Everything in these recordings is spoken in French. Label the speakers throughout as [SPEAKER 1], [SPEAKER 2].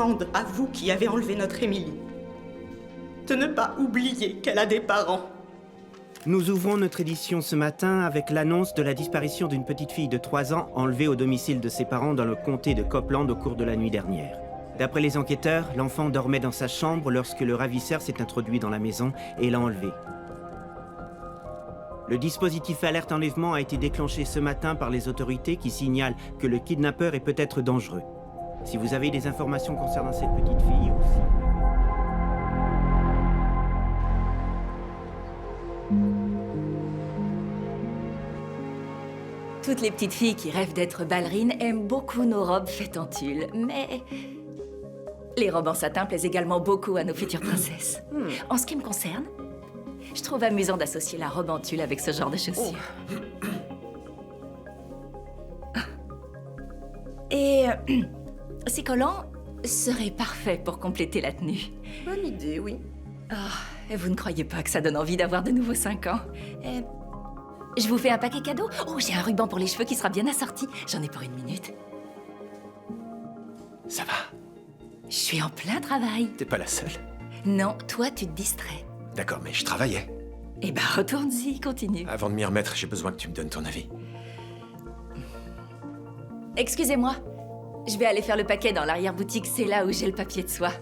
[SPEAKER 1] demande à vous qui avez enlevé notre Émilie de ne pas oublier qu'elle a des parents.
[SPEAKER 2] Nous ouvrons notre édition ce matin avec l'annonce de la disparition d'une petite fille de 3 ans enlevée au domicile de ses parents dans le comté de Copeland au cours de la nuit dernière. D'après les enquêteurs, l'enfant dormait dans sa chambre lorsque le ravisseur s'est introduit dans la maison et l'a enlevée. Le dispositif alerte enlèvement a été déclenché ce matin par les autorités qui signalent que le kidnappeur est peut-être dangereux. Si vous avez des informations concernant cette petite fille aussi...
[SPEAKER 3] Toutes les petites filles qui rêvent d'être ballerines aiment beaucoup nos robes faites en tulle, mais... les robes en satin plaisent également beaucoup à nos futures princesses. En ce qui me concerne, je trouve amusant d'associer la robe en tulle avec ce genre de chaussures. Et ces collants seraient parfaits pour compléter la tenue.
[SPEAKER 1] Bonne idée, oui.
[SPEAKER 3] Et vous ne croyez pas que ça donne envie d'avoir de nouveau 5 ans? Je vous fais un paquet cadeau. Oh, j'ai un ruban pour les cheveux qui sera bien assorti. J'en ai pour 1 minute.
[SPEAKER 4] Ça va?
[SPEAKER 3] Je suis en plein travail.
[SPEAKER 4] T'es pas la seule.
[SPEAKER 3] Non, toi, tu te distrais.
[SPEAKER 4] D'accord, mais je travaillais.
[SPEAKER 3] Eh ben, retourne-y, continue.
[SPEAKER 4] Avant de m'y remettre, j'ai besoin que tu me donnes ton avis.
[SPEAKER 3] Excusez-moi. Je vais aller faire le paquet dans l'arrière-boutique. C'est là où j'ai le papier de soie.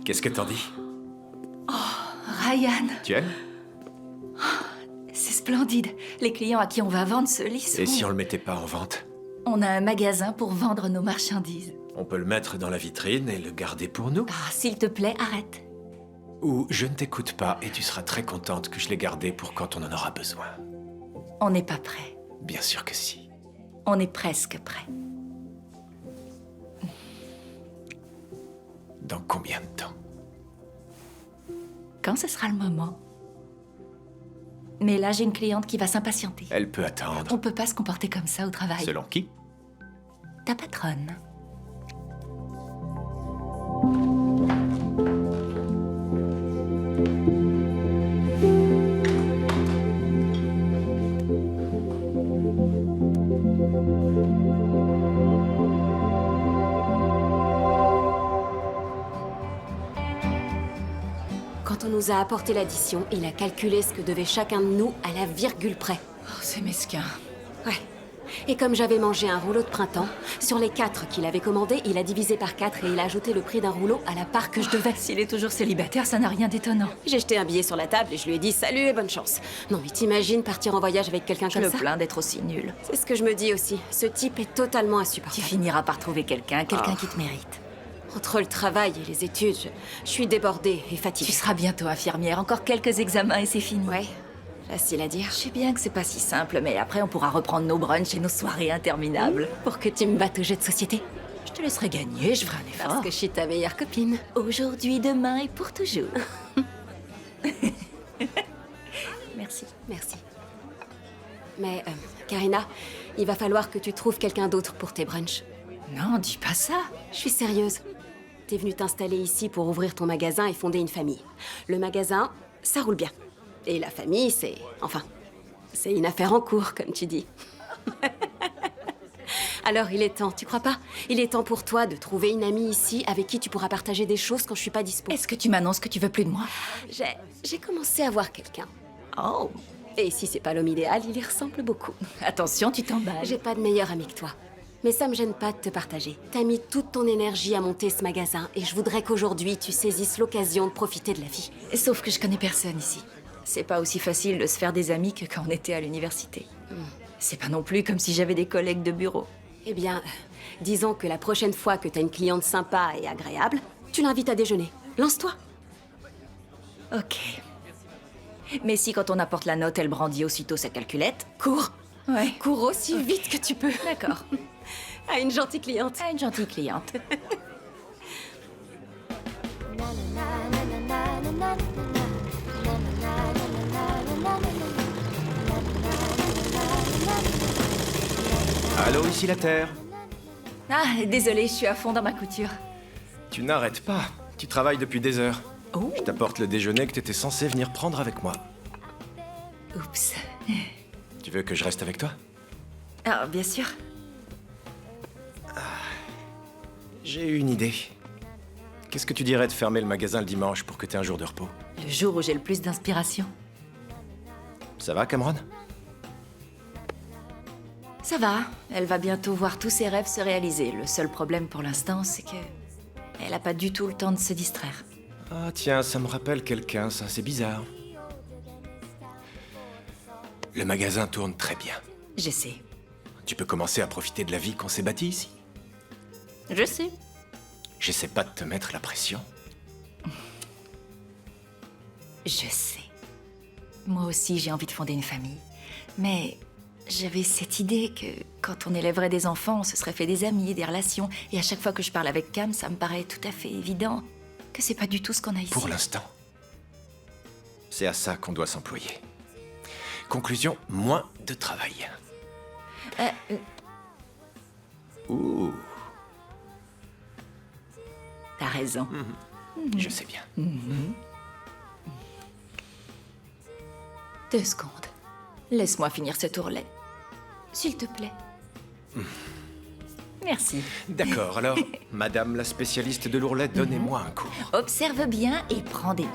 [SPEAKER 4] Qu'est-ce que t'en dis?
[SPEAKER 3] Ryan,
[SPEAKER 4] Tu aimes?
[SPEAKER 3] c'est splendide. Les clients à qui on va vendre ce lit sont...
[SPEAKER 4] Et si on le mettait pas en vente?
[SPEAKER 3] On a un magasin pour vendre nos marchandises.
[SPEAKER 4] On peut le mettre dans la vitrine et le garder pour nous?
[SPEAKER 3] Ah, s'il te plaît, arrête.
[SPEAKER 4] Ou je ne t'écoute pas et tu seras très contente que je l'ai gardé pour quand on en aura besoin.
[SPEAKER 3] On n'est pas prêt.
[SPEAKER 4] Bien sûr que si.
[SPEAKER 3] On est presque prêt.
[SPEAKER 4] Dans combien de temps?
[SPEAKER 3] Quand ce sera le moment. Mais là, j'ai une cliente qui va s'impatienter.
[SPEAKER 4] Elle peut attendre.
[SPEAKER 3] On peut pas se comporter comme ça au travail.
[SPEAKER 4] Selon qui?
[SPEAKER 3] Ta patronne.
[SPEAKER 5] Quand on nous a apporté l'addition, il a calculé ce que devait chacun de nous à la virgule près.
[SPEAKER 3] Oh, c'est mesquin.
[SPEAKER 5] Ouais. Et comme j'avais mangé un rouleau de printemps, sur les 4 qu'il avait commandés, il a divisé par 4 et il a ajouté le prix d'un rouleau à la part que je devais.
[SPEAKER 3] S'il est toujours célibataire, ça n'a rien d'étonnant.
[SPEAKER 5] J'ai jeté un billet sur la table et je lui ai dit salut et bonne chance. Non mais t'imagines partir en voyage avec quelqu'un
[SPEAKER 3] Je
[SPEAKER 5] comme
[SPEAKER 3] me
[SPEAKER 5] ça?
[SPEAKER 3] plains d'être aussi nul.
[SPEAKER 5] C'est ce que je me dis aussi. Ce type est totalement
[SPEAKER 3] Tu
[SPEAKER 5] insupportable.
[SPEAKER 3] finiras par trouver quelqu'un qui te mérite.
[SPEAKER 5] Entre le travail et les études, je suis débordée et
[SPEAKER 3] Tu
[SPEAKER 5] fatiguée.
[SPEAKER 3] seras bientôt infirmière, encore quelques examens et c'est fini.
[SPEAKER 5] Ouais, facile à dire.
[SPEAKER 3] Je sais bien que c'est pas si simple, mais après on pourra reprendre nos brunchs et nos soirées interminables.
[SPEAKER 5] Pour que tu me battes au jeu de société.
[SPEAKER 3] Je te laisserai gagner, je ferai un effort.
[SPEAKER 5] Parce que je suis ta meilleure copine.
[SPEAKER 3] Aujourd'hui, demain et pour toujours. Merci.
[SPEAKER 5] Merci. Mais, Karina, il va falloir que tu trouves quelqu'un d'autre pour tes brunchs.
[SPEAKER 3] Non, dis pas ça.
[SPEAKER 5] Je suis sérieuse. T'es venue t'installer ici pour ouvrir ton magasin et fonder une famille. Le magasin, ça roule bien. Et la famille, c'est... Enfin, c'est une affaire en cours, comme tu dis. Alors, il est temps, tu crois pas? Il est temps pour toi de trouver une amie ici avec qui tu pourras partager des choses quand je suis pas dispo.
[SPEAKER 3] Est-ce que tu m'annonces que tu veux plus de moi?
[SPEAKER 5] J'ai commencé à voir quelqu'un.
[SPEAKER 3] Oh.
[SPEAKER 5] Et si c'est pas l'homme idéal, il y ressemble beaucoup.
[SPEAKER 3] Attention, tu t'emballes.
[SPEAKER 5] J'ai pas de meilleur ami que toi. Mais ça me gêne pas de te partager. T'as mis toute ton énergie à monter ce magasin et je voudrais qu'aujourd'hui tu saisisses l'occasion de profiter de la vie.
[SPEAKER 3] Sauf que je connais personne ici. C'est pas aussi facile de se faire des amis que quand on était à l'université. C'est pas non plus comme si j'avais des collègues de bureau.
[SPEAKER 5] Eh bien, disons que la prochaine fois que t'as une cliente sympa et agréable, tu l'invites à déjeuner. Lance-toi.
[SPEAKER 3] Ok. Mais si quand on apporte la note, elle brandit aussitôt sa calculette...
[SPEAKER 5] Cours.
[SPEAKER 3] Ouais.
[SPEAKER 5] Cours aussi vite que tu peux.
[SPEAKER 3] D'accord.
[SPEAKER 5] À une gentille cliente.
[SPEAKER 3] À une gentille cliente.
[SPEAKER 4] Allô, ici la Terre.
[SPEAKER 3] Ah, désolée, je suis à fond dans ma couture.
[SPEAKER 4] Tu n'arrêtes pas. Tu travailles depuis des heures.
[SPEAKER 3] Oh.
[SPEAKER 4] Je t'apporte le déjeuner que t'étais censé venir prendre avec moi.
[SPEAKER 3] Oups.
[SPEAKER 4] Tu veux que je reste avec toi?
[SPEAKER 3] Ah, bien sûr.
[SPEAKER 4] J'ai une idée. Qu'est-ce que tu dirais de fermer le magasin le dimanche pour que t'aies un jour de repos?
[SPEAKER 3] Le jour où j'ai le plus d'inspiration.
[SPEAKER 4] Ça va, Cameron?
[SPEAKER 3] Ça va. Elle va bientôt voir tous ses rêves se réaliser. Le seul problème pour l'instant, c'est que... elle a pas du tout le temps de se distraire.
[SPEAKER 4] Ah tiens, ça me rappelle quelqu'un, ça, c'est bizarre. Le magasin tourne très bien.
[SPEAKER 3] Je sais.
[SPEAKER 4] Tu peux commencer à profiter de la vie qu'on s'est bâtie ici.
[SPEAKER 3] Je sais.
[SPEAKER 4] J'essaie pas de te mettre la pression.
[SPEAKER 3] Je sais. Moi aussi, j'ai envie de fonder une famille. Mais j'avais cette idée que quand on élèverait des enfants, on se serait fait des amis, des relations. Et à chaque fois que je parle avec Cam, ça me paraît tout à fait évident que c'est pas du tout ce qu'on a ici.
[SPEAKER 4] Pour l'instant. C'est à ça qu'on doit s'employer. Conclusion, moins de travail. Ouh,
[SPEAKER 3] T'as raison.
[SPEAKER 4] je sais bien.
[SPEAKER 3] 2 secondes. Laisse-moi finir cette ourlet. S'il te plaît. Merci.
[SPEAKER 4] D'accord, alors, madame la spécialiste de l'ourlet, donnez-moi un cours.
[SPEAKER 3] Observe bien et prends des notes.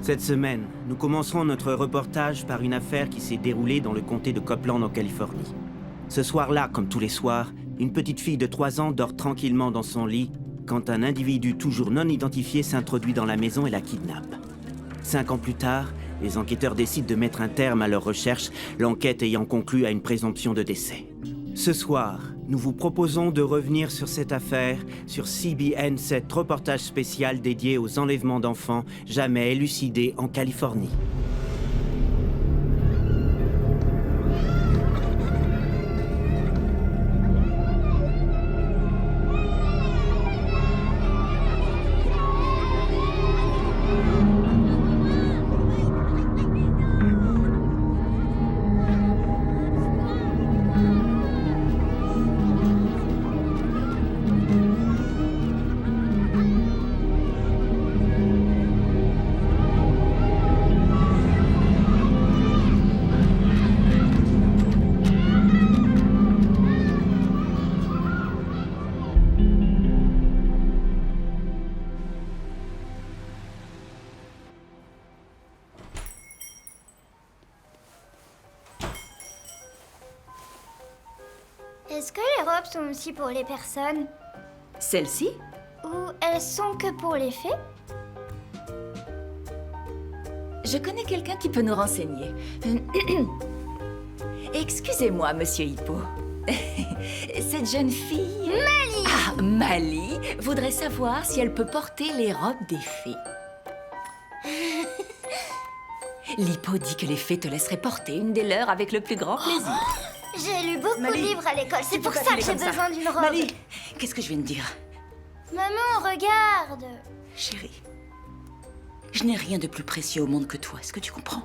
[SPEAKER 2] Cette semaine, nous commencerons notre reportage par une affaire qui s'est déroulée dans le comté de Copeland en Californie. Ce soir-là, comme tous les soirs, une petite fille de 3 ans dort tranquillement dans son lit quand un individu toujours non identifié s'introduit dans la maison et la kidnappe. 5 ans plus tard, les enquêteurs décident de mettre un terme à leurs recherches, l'enquête ayant conclu à une présomption de décès. Ce soir, nous vous proposons de revenir sur cette affaire sur CBN 7, reportage spécial dédié aux enlèvements d'enfants jamais élucidés en Californie.
[SPEAKER 6] Est-ce que les robes sont aussi pour les personnes?
[SPEAKER 3] Celle-ci?
[SPEAKER 6] Ou elles sont que pour les fées?
[SPEAKER 3] Je connais quelqu'un qui peut nous renseigner. Excusez-moi, monsieur Hippo. Cette jeune fille... Mali! Ah, Mali voudrait savoir si elle peut porter les robes des fées. L'Hippo dit que les fées te laisseraient porter une des leurs avec le plus grand plaisir.
[SPEAKER 6] J'ai lu beaucoup
[SPEAKER 3] Mali,
[SPEAKER 6] de livres à l'école, c'est pour
[SPEAKER 3] pourquoi
[SPEAKER 6] ça
[SPEAKER 3] tu
[SPEAKER 6] que j'ai
[SPEAKER 3] es comme ça
[SPEAKER 6] besoin d'une robe.
[SPEAKER 3] Mali, qu'est-ce que je viens de dire?
[SPEAKER 6] Maman, regarde!
[SPEAKER 3] Chérie, je n'ai rien de plus précieux au monde que toi, est-ce que tu comprends?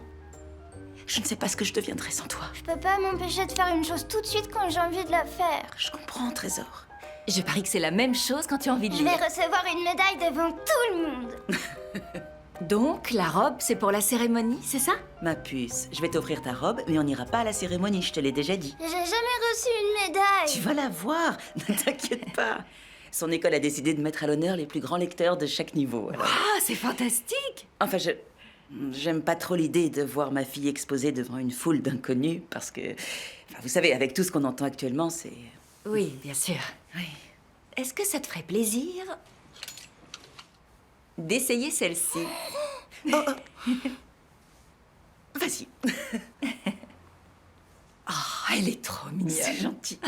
[SPEAKER 3] Je ne sais pas ce que je deviendrais sans toi.
[SPEAKER 6] Je peux pas m'empêcher de faire une chose tout de suite quand j'ai envie de la faire.
[SPEAKER 3] Je comprends, Trésor. Je parie que c'est la même chose quand tu as envie de
[SPEAKER 6] Je vais
[SPEAKER 3] lire.
[SPEAKER 6] recevoir une médaille devant tout le monde.
[SPEAKER 3] Donc, la robe, c'est pour la cérémonie, c'est ça?
[SPEAKER 7] Ma puce, je vais t'offrir ta robe, mais on n'ira pas à la cérémonie, je te l'ai déjà dit.
[SPEAKER 6] J'ai jamais reçu une médaille.
[SPEAKER 7] Tu vas la voir, ne t'inquiète pas. Son école a décidé de mettre à l'honneur les plus grands lecteurs de chaque niveau. Alors...
[SPEAKER 3] Ah, c'est fantastique!
[SPEAKER 7] Enfin, j'aime pas trop l'idée de voir ma fille exposée devant une foule d'inconnus, parce que... Enfin, vous savez, avec tout ce qu'on entend actuellement, c'est...
[SPEAKER 3] Oui, bien sûr.
[SPEAKER 7] Oui.
[SPEAKER 3] Est-ce que ça te ferait plaisir d'essayer celle-ci?
[SPEAKER 7] Vas-y.
[SPEAKER 3] Ah, elle est trop mignonne.
[SPEAKER 7] C'est gentil.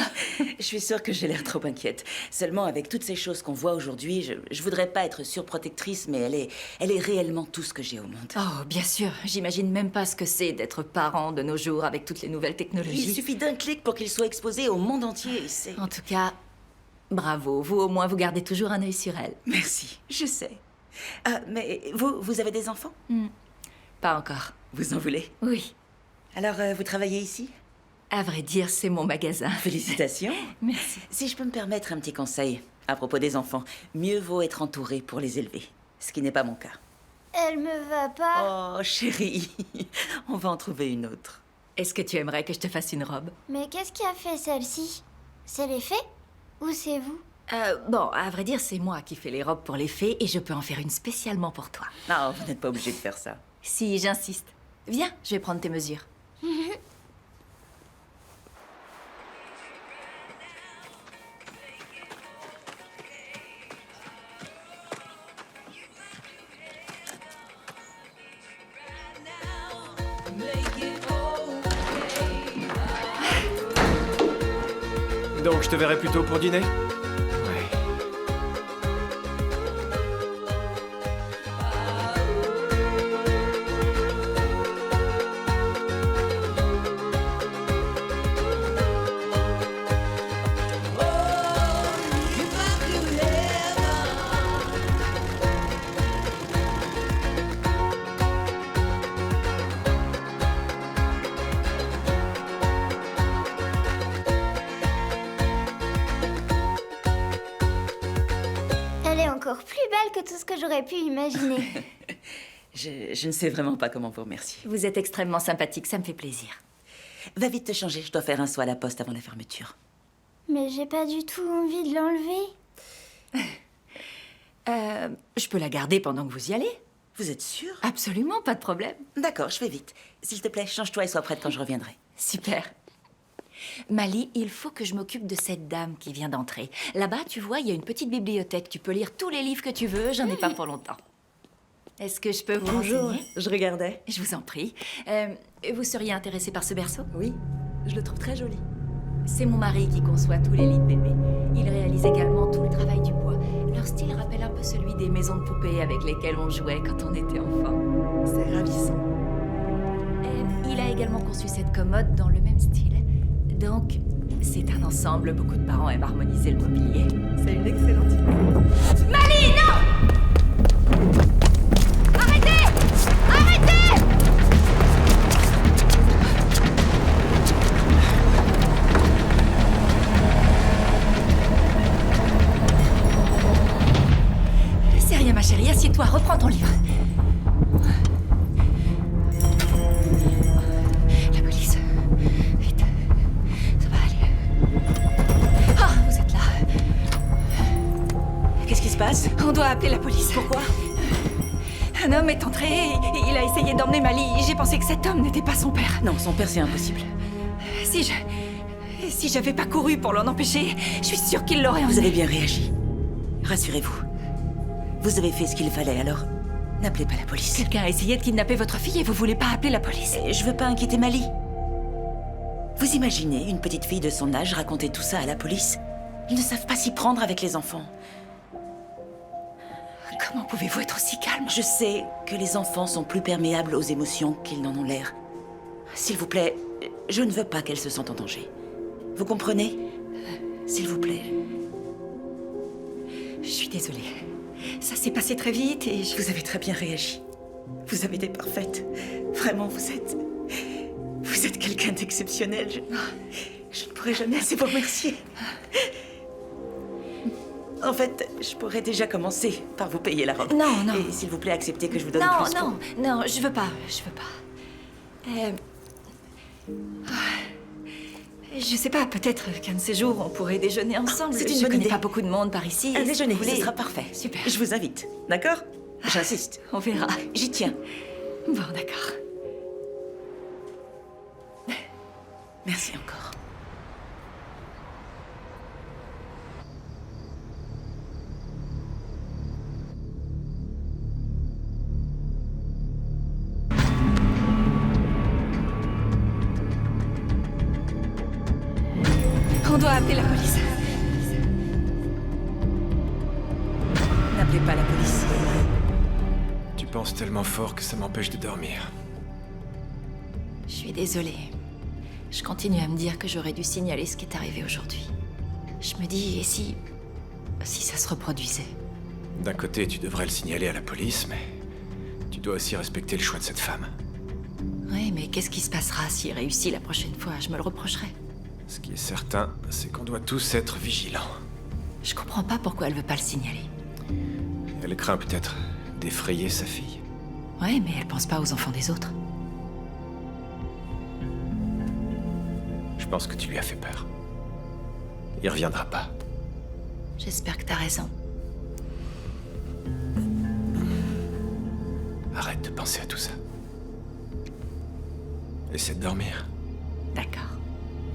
[SPEAKER 7] Je suis sûre que j'ai l'air trop inquiète. Seulement, avec toutes ces choses qu'on voit aujourd'hui, je voudrais pas être surprotectrice, mais elle est réellement tout ce que j'ai au monde.
[SPEAKER 3] Oh, bien sûr. J'imagine même pas ce que c'est d'être parent de nos jours avec toutes les nouvelles
[SPEAKER 7] Il
[SPEAKER 3] technologies.
[SPEAKER 7] suffit d'un clic pour qu'il soit exposé au monde entier. C'est...
[SPEAKER 3] En tout cas, bravo. Vous, au moins, vous gardez toujours un œil sur elle.
[SPEAKER 7] Merci, je sais. Ah, mais vous avez des enfants?
[SPEAKER 3] Pas encore.
[SPEAKER 7] Vous en voulez?
[SPEAKER 3] Oui.
[SPEAKER 7] Alors, vous travaillez ici?
[SPEAKER 3] À vrai dire, c'est mon magasin.
[SPEAKER 7] Félicitations.
[SPEAKER 3] Merci.
[SPEAKER 7] Si je peux me permettre un petit conseil à propos des enfants, mieux vaut être entouré pour les élever, ce qui n'est pas mon cas.
[SPEAKER 6] Elle me va pas.
[SPEAKER 7] Oh, chérie, on va en trouver une autre.
[SPEAKER 3] Est-ce que tu aimerais que je te fasse une robe?
[SPEAKER 6] Mais qu'est-ce qui a fait celle-ci? C'est les fées? Ou c'est vous?
[SPEAKER 3] Bon, à vrai dire, c'est moi qui fais les robes pour les fées et je peux en faire une spécialement pour toi.
[SPEAKER 7] Non, vous n'êtes pas obligé de faire ça.
[SPEAKER 3] Si, j'insiste. Viens, je vais prendre tes mesures.
[SPEAKER 4] Donc je te verrai plutôt pour dîner? Ouais.
[SPEAKER 6] Elle est encore plus belle que tout ce que j'aurais pu imaginer.
[SPEAKER 7] Je ne sais vraiment pas comment vous remercier.
[SPEAKER 3] Vous êtes extrêmement sympathique, ça me fait plaisir.
[SPEAKER 7] Va vite te changer, je dois faire un saut à la poste avant la fermeture.
[SPEAKER 6] Mais j'ai pas du tout envie de l'enlever.
[SPEAKER 3] Je peux la garder pendant que vous y allez?
[SPEAKER 7] Vous êtes sûre?
[SPEAKER 3] Absolument, pas de problème.
[SPEAKER 7] D'accord, je vais vite. S'il te plaît, change-toi et sois prête quand je reviendrai.
[SPEAKER 3] Super. Mali, il faut que je m'occupe de cette dame qui vient d'entrer. Là-bas, tu vois, il y a une petite bibliothèque. Tu peux lire tous les livres que tu veux, j'en ai pas pour longtemps. Est-ce que je peux vous renseigner?
[SPEAKER 8] je regardais.
[SPEAKER 3] Je vous en prie. Vous seriez intéressé par ce berceau?
[SPEAKER 8] Oui, je le trouve très joli.
[SPEAKER 3] C'est mon mari qui conçoit tous les lits de bébé. Il réalise également tout le travail du bois. Leur style rappelle un peu celui des maisons de poupées avec lesquelles on jouait quand on était enfant.
[SPEAKER 8] C'est ravissant.
[SPEAKER 3] Il a également conçu cette commode dans le même style. Donc, c'est un ensemble. Beaucoup de parents aiment harmoniser le mobilier.
[SPEAKER 8] C'est une excellente idée.
[SPEAKER 3] Mali, non! Arrêtez! Arrêtez! C'est rien, ma chérie. Assieds-toi, reprends ton livre. La police. Vite. Ça va aller. Ah, vous êtes là.
[SPEAKER 7] Qu'est-ce qui se passe?
[SPEAKER 3] On doit appeler la police.
[SPEAKER 7] Pourquoi?
[SPEAKER 3] Un homme est entré et il a essayé d'emmener Mali. J'ai pensé que cet homme n'était pas son père.
[SPEAKER 7] Non, son père, c'est impossible.
[SPEAKER 3] Si j'avais pas couru pour l'en empêcher, je suis sûre qu'il l'aurait
[SPEAKER 7] Vous
[SPEAKER 3] emmené.
[SPEAKER 7] avez bien réagi. Rassurez-vous. Vous avez fait ce qu'il fallait, alors n'appelez pas la police.
[SPEAKER 3] Quelqu'un a essayé de kidnapper votre fille et vous voulez pas appeler la police.
[SPEAKER 7] Et je veux pas inquiéter Mali. Vous imaginez une petite fille de son âge raconter tout ça à la police? Ils ne savent pas s'y prendre avec les enfants.
[SPEAKER 3] Comment pouvez-vous être aussi calme?
[SPEAKER 7] Je sais que les enfants sont plus perméables aux émotions qu'ils n'en ont l'air. S'il vous plaît, je ne veux pas qu'elle se sente en danger. Vous comprenez? S'il vous plaît.
[SPEAKER 3] Je suis désolée. Ça s'est passé très vite et
[SPEAKER 7] Vous avez très bien réagi. Vous avez été parfaite. Vraiment, vous êtes quelqu'un d'exceptionnel. Je ne pourrai jamais assez vous remercier. En fait, je pourrais déjà commencer par vous payer la robe.
[SPEAKER 3] Non, non.
[SPEAKER 7] Et s'il vous plaît, acceptez que je vous donne
[SPEAKER 3] Non,
[SPEAKER 7] plus.
[SPEAKER 3] non, je veux pas. Je sais pas, peut-être qu'un de ces jours, on pourrait déjeuner ensemble.
[SPEAKER 7] c'est une
[SPEAKER 3] Je
[SPEAKER 7] bonne
[SPEAKER 3] connais
[SPEAKER 7] idée.
[SPEAKER 3] pas beaucoup de monde par ici.
[SPEAKER 7] Un
[SPEAKER 3] et si
[SPEAKER 7] déjeuner,
[SPEAKER 3] vous voulez-
[SPEAKER 7] ce sera parfait.
[SPEAKER 3] Super.
[SPEAKER 7] Je vous invite, d'accord? J'insiste.
[SPEAKER 3] On verra.
[SPEAKER 7] J'y tiens.
[SPEAKER 3] Bon, d'accord.
[SPEAKER 7] Merci encore.
[SPEAKER 3] On doit appeler la police.
[SPEAKER 7] N'appelez pas la police.
[SPEAKER 4] Tu penses tellement fort que ça m'empêche de dormir.
[SPEAKER 3] Je suis désolée. Je continue à me dire que j'aurais dû signaler ce qui est arrivé aujourd'hui. Je me dis, et si ça se reproduisait?
[SPEAKER 4] D'un côté, tu devrais le signaler à la police, mais tu dois aussi respecter le choix de cette femme.
[SPEAKER 3] Oui, mais qu'est-ce qui se passera s'il réussit la prochaine fois? Je me le reprocherai.
[SPEAKER 4] Ce qui est certain, c'est qu'on doit tous être vigilants.
[SPEAKER 3] Je comprends pas pourquoi elle veut pas le signaler.
[SPEAKER 4] Elle craint peut-être d'effrayer sa fille.
[SPEAKER 3] Ouais, mais elle pense pas aux enfants des autres.
[SPEAKER 4] Je pense que tu lui as fait peur. Il reviendra pas.
[SPEAKER 3] J'espère que t'as raison.
[SPEAKER 4] Arrête de penser à tout ça. Essaie de dormir.
[SPEAKER 3] D'accord.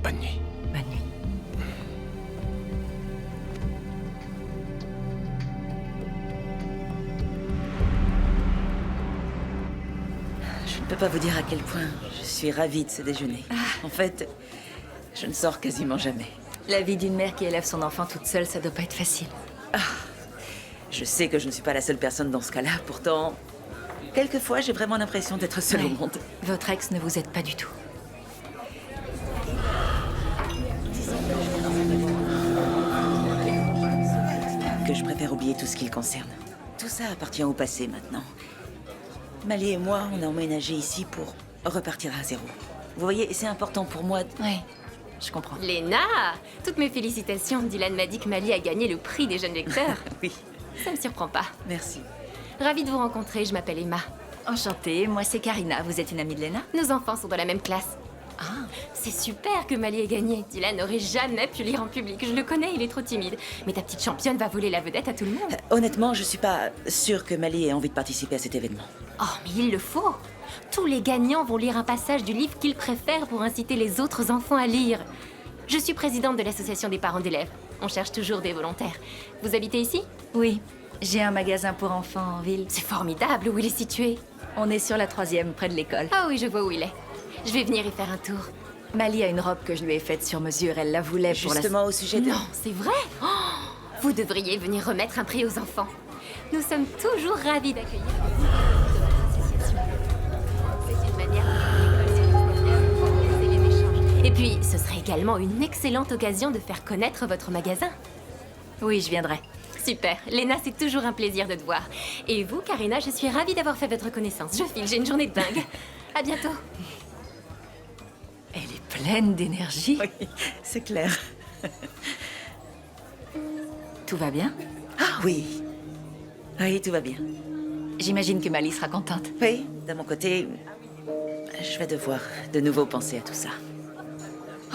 [SPEAKER 4] Bonne nuit.
[SPEAKER 3] Bonne nuit.
[SPEAKER 7] Je ne peux pas vous dire à quel point je suis ravie de ce déjeuner. En fait, je ne sors quasiment jamais.
[SPEAKER 3] La vie d'une mère qui élève son enfant toute seule, ça doit pas être facile.
[SPEAKER 7] Je sais que je ne suis pas la seule personne dans ce cas-là, pourtant, quelquefois j'ai vraiment l'impression d'être seule au
[SPEAKER 3] Ouais.
[SPEAKER 7] monde.
[SPEAKER 3] Votre ex ne vous aide pas du tout.
[SPEAKER 7] Que je préfère oublier tout ce qui le concerne. Tout ça appartient au passé maintenant. Mali et moi, on a emménagé ici pour repartir à zéro. Vous voyez, c'est important pour moi.
[SPEAKER 3] Oui, je comprends.
[SPEAKER 5] Léna, toutes mes félicitations. Dylan m'a dit que Mali a gagné le prix des jeunes lecteurs.
[SPEAKER 7] Oui,
[SPEAKER 5] Ça me surprend pas.
[SPEAKER 7] merci.
[SPEAKER 5] Ravie de vous rencontrer, je m'appelle Emma.
[SPEAKER 3] Enchantée, moi c'est Karina. Vous êtes une amie de Lena?
[SPEAKER 5] Nos enfants sont dans la même classe. Ah, c'est super que Mali ait gagné. Dylan n'aurait jamais pu lire en public. Je le connais, il est trop timide. Mais ta petite championne va voler la vedette à tout le monde.
[SPEAKER 7] Honnêtement, je suis pas sûre que Mali ait envie de participer à cet événement.
[SPEAKER 5] Oh, mais il le faut. Tous les gagnants vont lire un passage du livre qu'ils préfèrent pour inciter les autres enfants à lire. Je suis présidente de l'association des parents d'élèves. On cherche toujours des volontaires. Vous habitez ici?
[SPEAKER 3] Oui, j'ai un magasin pour enfants en ville.
[SPEAKER 5] C'est formidable, où il est situé?
[SPEAKER 3] On est sur la 3e, près de l'école.
[SPEAKER 5] Ah oui, je vois où il est. Je vais venir y faire un tour.
[SPEAKER 3] Mali a une robe que je lui ai faite sur mesure. Elle la voulait pour la...
[SPEAKER 7] Justement, au sujet de...
[SPEAKER 5] Non, c'est vrai? Oh, vous devriez venir remettre un prix aux enfants. Nous sommes toujours ravis d'accueillir des élèves de votre association. C'est une manière de faire l'école sur l'extérieur pour organiser les échanges. Et puis, ce serait également une excellente occasion de faire connaître votre magasin.
[SPEAKER 3] Oui, je viendrai.
[SPEAKER 5] Super. Léna, c'est toujours un plaisir de te voir. Et vous, Karina, je suis ravie d'avoir fait votre connaissance. Je file, j'ai une journée de dingue. À bientôt.
[SPEAKER 3] Elle est pleine d'énergie.
[SPEAKER 7] Oui, c'est clair.
[SPEAKER 3] Tout va bien?
[SPEAKER 7] Ah oui. Oui, tout va bien.
[SPEAKER 3] J'imagine que Mali sera contente.
[SPEAKER 7] Oui, de mon côté, je vais devoir de nouveau penser à tout ça.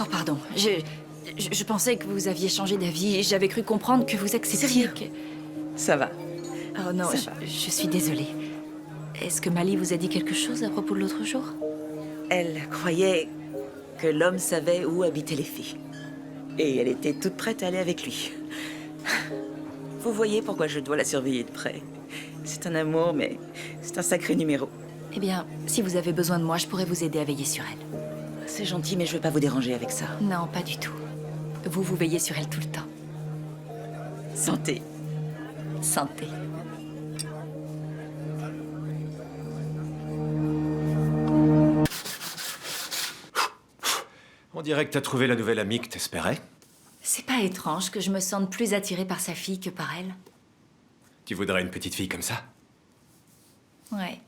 [SPEAKER 3] Oh, pardon. Je pensais que vous aviez changé d'avis. J'avais cru comprendre que vous acceptiez que...
[SPEAKER 7] Ça va.
[SPEAKER 3] Oh non,
[SPEAKER 7] Ça va.
[SPEAKER 3] je suis désolée. Est-ce que Mali vous a dit quelque chose à propos de l'autre jour?
[SPEAKER 7] Elle croyait que l'homme savait où habitaient les filles. Et elle était toute prête à aller avec lui. Vous voyez pourquoi je dois la surveiller de près. C'est un amour, mais c'est un sacré numéro.
[SPEAKER 3] Eh bien, si vous avez besoin de moi, je pourrais vous aider à veiller sur elle.
[SPEAKER 7] C'est gentil, mais je veux pas vous déranger avec ça.
[SPEAKER 3] Non, pas du tout. Vous veillez sur elle tout le temps.
[SPEAKER 7] Santé.
[SPEAKER 3] Santé.
[SPEAKER 4] On dirait que t'as trouvé la nouvelle amie que t'espérais.
[SPEAKER 3] C'est pas étrange que je me sente plus attirée par sa fille que par elle.
[SPEAKER 4] Tu voudrais une petite fille comme ça?
[SPEAKER 3] Ouais.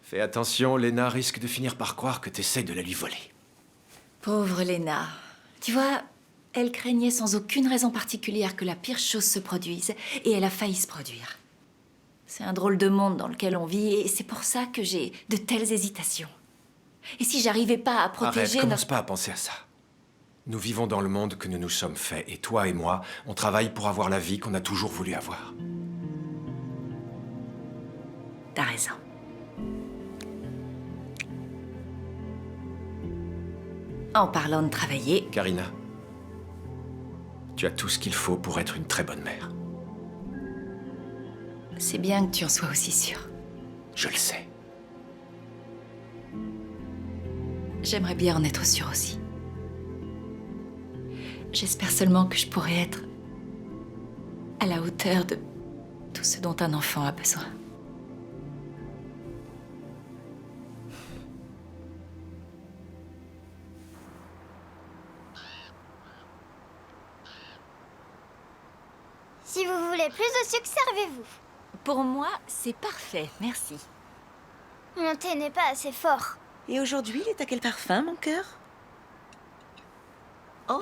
[SPEAKER 4] Fais attention, Lena risque de finir par croire que t'essayes de la lui voler.
[SPEAKER 3] Pauvre Léna. Tu vois, elle craignait sans aucune raison particulière que la pire chose se produise, et elle a failli se produire. C'est un drôle de monde dans lequel on vit, et c'est pour ça que j'ai de telles hésitations. Et si j'arrivais pas à
[SPEAKER 4] Arrête,
[SPEAKER 3] protéger
[SPEAKER 4] commence
[SPEAKER 3] notre...
[SPEAKER 4] pas à penser à ça. Nous vivons dans le monde que nous nous sommes faits, et toi et moi, on travaille pour avoir la vie qu'on a toujours voulu avoir.
[SPEAKER 3] T'as raison. En parlant de travailler,
[SPEAKER 4] Karina, tu as tout ce qu'il faut pour être une très bonne mère.
[SPEAKER 3] c'est bien que tu en sois aussi sûre.
[SPEAKER 4] Je le sais.
[SPEAKER 3] J'aimerais bien en être sûre aussi. J'espère seulement que je pourrai être à la hauteur de tout ce dont un enfant a besoin.
[SPEAKER 6] Si vous voulez plus de sucre, servez-vous.
[SPEAKER 5] Pour moi, c'est parfait, merci.
[SPEAKER 6] Mon thé n'est pas assez fort.
[SPEAKER 7] Et aujourd'hui, il est à quel parfum, mon cœur?
[SPEAKER 5] Oh,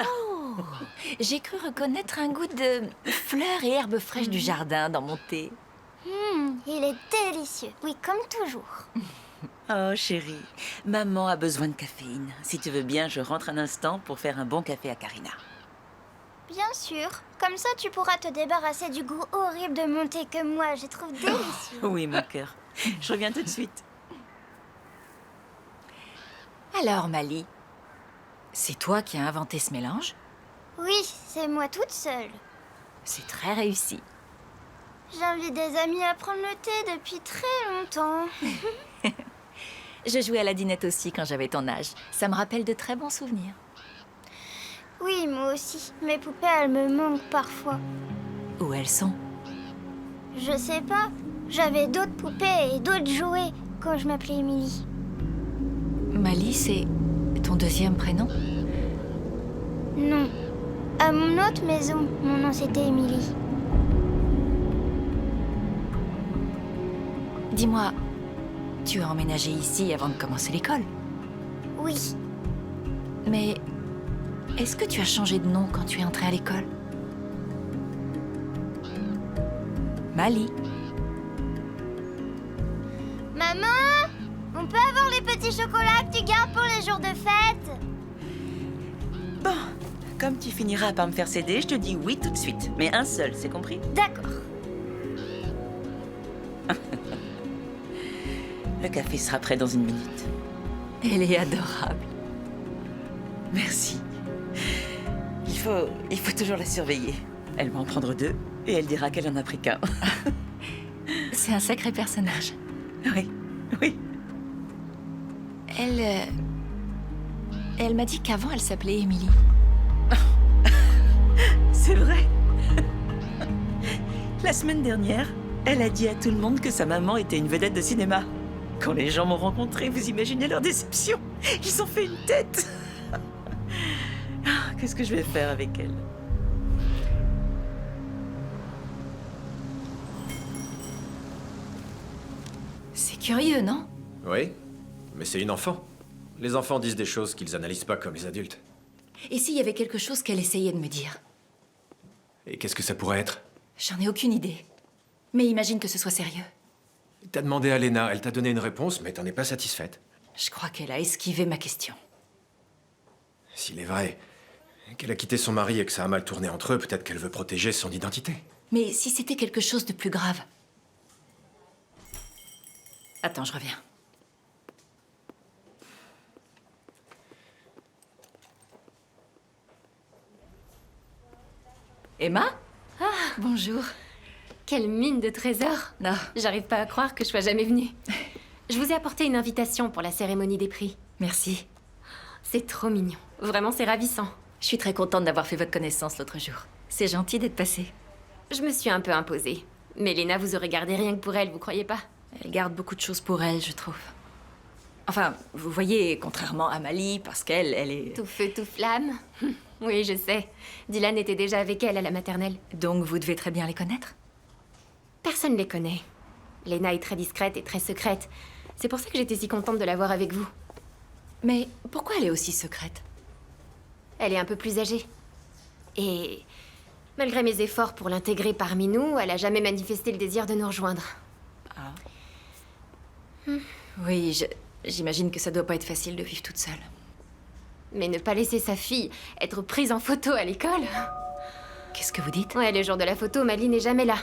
[SPEAKER 5] j'ai cru reconnaître un goût de fleurs et herbes fraîches du jardin dans mon thé.
[SPEAKER 6] Il est délicieux. Oui, comme toujours.
[SPEAKER 7] Oh chérie, maman a besoin de caféine. Si tu veux bien, je rentre un instant pour faire un bon café à Karina.
[SPEAKER 6] Bien sûr. Comme ça, tu pourras te débarrasser du goût horrible de mon thé que moi, je trouve délicieux.
[SPEAKER 7] Oui, mon cœur. Je reviens tout de suite.
[SPEAKER 3] Alors, Mali, c'est toi qui as inventé ce mélange?
[SPEAKER 6] Oui, c'est moi toute seule.
[SPEAKER 3] C'est très réussi.
[SPEAKER 6] J'invite des amis à prendre le thé depuis très longtemps.
[SPEAKER 3] Je jouais à la dinette aussi quand j'avais ton âge. Ça me rappelle de très bons souvenirs.
[SPEAKER 6] Oui, moi aussi. Mes poupées, elles me manquent parfois.
[SPEAKER 3] Où elles sont?
[SPEAKER 6] Je sais pas. J'avais d'autres poupées et d'autres jouets quand je m'appelais Émilie.
[SPEAKER 3] Mali, c'est ton deuxième prénom?
[SPEAKER 6] Non. À mon autre maison, mon nom c'était Émilie.
[SPEAKER 3] Dis-moi, tu as emménagé ici avant de commencer l'école?
[SPEAKER 6] Oui.
[SPEAKER 3] Mais est-ce que tu as changé de nom quand tu es entrée à l'école? Mali?
[SPEAKER 6] Maman, on peut avoir les petits chocolats que tu gardes pour les jours de fête?
[SPEAKER 7] Bon, comme tu finiras par me faire céder, je te dis oui tout de suite. Mais un seul, c'est compris?
[SPEAKER 6] D'accord.
[SPEAKER 7] Le café sera prêt dans 1 minute.
[SPEAKER 3] Elle est adorable.
[SPEAKER 7] Merci. Il faut toujours la surveiller. Elle va en prendre 2 et elle dira qu'elle en a pris qu'un.
[SPEAKER 3] C'est un sacré personnage.
[SPEAKER 7] Oui, oui.
[SPEAKER 3] Elle m'a dit qu'avant, elle s'appelait Émilie.
[SPEAKER 7] C'est vrai. La semaine dernière, elle a dit à tout le monde que sa maman était une vedette de cinéma. Quand les gens m'ont rencontrée, vous imaginez leur déception. Ils ont fait une tête. Qu'est-ce que je vais faire avec elle?
[SPEAKER 3] C'est curieux, non?
[SPEAKER 4] Oui, mais c'est une enfant. Les enfants disent des choses qu'ils analysent pas comme les adultes.
[SPEAKER 3] Et s'il y avait quelque chose qu'elle essayait de me dire?
[SPEAKER 4] Et qu'est-ce que ça pourrait être?
[SPEAKER 3] J'en ai aucune idée. Mais imagine que ce soit sérieux.
[SPEAKER 4] T'as demandé à Lena, elle t'a donné une réponse, mais t'en es pas satisfaite.
[SPEAKER 3] Je crois qu'elle a esquivé ma question.
[SPEAKER 4] S'il est vrai qu'elle a quitté son mari et que ça a mal tourné entre eux, peut-être qu'elle veut protéger son identité.
[SPEAKER 3] Mais si c'était quelque chose de plus grave? Attends, je reviens. Emma?
[SPEAKER 5] Ah,
[SPEAKER 3] Bonjour.
[SPEAKER 5] quelle mine de trésor!
[SPEAKER 3] Non,
[SPEAKER 5] J'arrive pas à croire que je sois jamais venue. Je vous ai apporté une invitation pour la cérémonie des prix.
[SPEAKER 3] merci.
[SPEAKER 5] C'est trop mignon. Vraiment, c'est ravissant.
[SPEAKER 3] Je suis très contente d'avoir fait votre connaissance l'autre jour. C'est gentil d'être passé.
[SPEAKER 5] Je me suis un peu imposée. Mais Lena vous aurait gardé rien que pour elle, vous croyez pas?
[SPEAKER 3] Elle garde beaucoup de choses pour elle, je trouve. Enfin, vous voyez, contrairement à Mali, parce qu'elle, elle est...
[SPEAKER 5] Tout feu, tout flamme. Oui, je sais. Dylan était déjà avec elle à la maternelle.
[SPEAKER 3] Donc vous devez très bien les connaître?
[SPEAKER 5] Personne les connaît. Lena est très discrète et très secrète. C'est pour ça que j'étais si contente de la voir avec vous.
[SPEAKER 3] Mais pourquoi elle est aussi secrète?
[SPEAKER 5] Elle est un peu plus âgée. Et malgré mes efforts pour l'intégrer parmi nous, elle a jamais manifesté le désir de nous rejoindre.
[SPEAKER 3] Oui, j'imagine que ça doit pas être facile de vivre toute seule.
[SPEAKER 5] Mais ne pas laisser sa fille être prise en photo à l'école...
[SPEAKER 3] Qu'est-ce que vous dites?
[SPEAKER 5] Ouais, le jour de la photo, Mali n'est jamais là.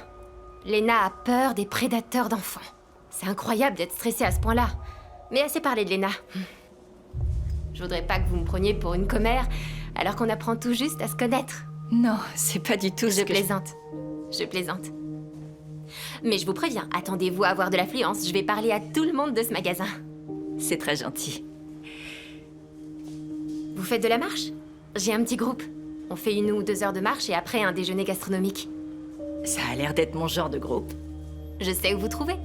[SPEAKER 5] Lena a peur des prédateurs d'enfants. C'est incroyable d'être stressée à ce point-là. Mais assez parlé de Lena. Je voudrais pas que vous me preniez pour une commère, alors qu'on apprend tout juste à se connaître.
[SPEAKER 3] Non, c'est pas du tout ce
[SPEAKER 5] Je
[SPEAKER 3] que
[SPEAKER 5] plaisante. Je plaisante. Mais je vous préviens, attendez-vous à avoir de l'affluence. Je vais parler à tout le monde de ce magasin.
[SPEAKER 3] C'est très gentil.
[SPEAKER 5] Vous faites de la marche? J'ai un petit groupe. On fait 1 ou 2 heures de marche et après un déjeuner gastronomique.
[SPEAKER 3] Ça a l'air d'être mon genre de groupe.
[SPEAKER 5] Je sais où vous trouvez.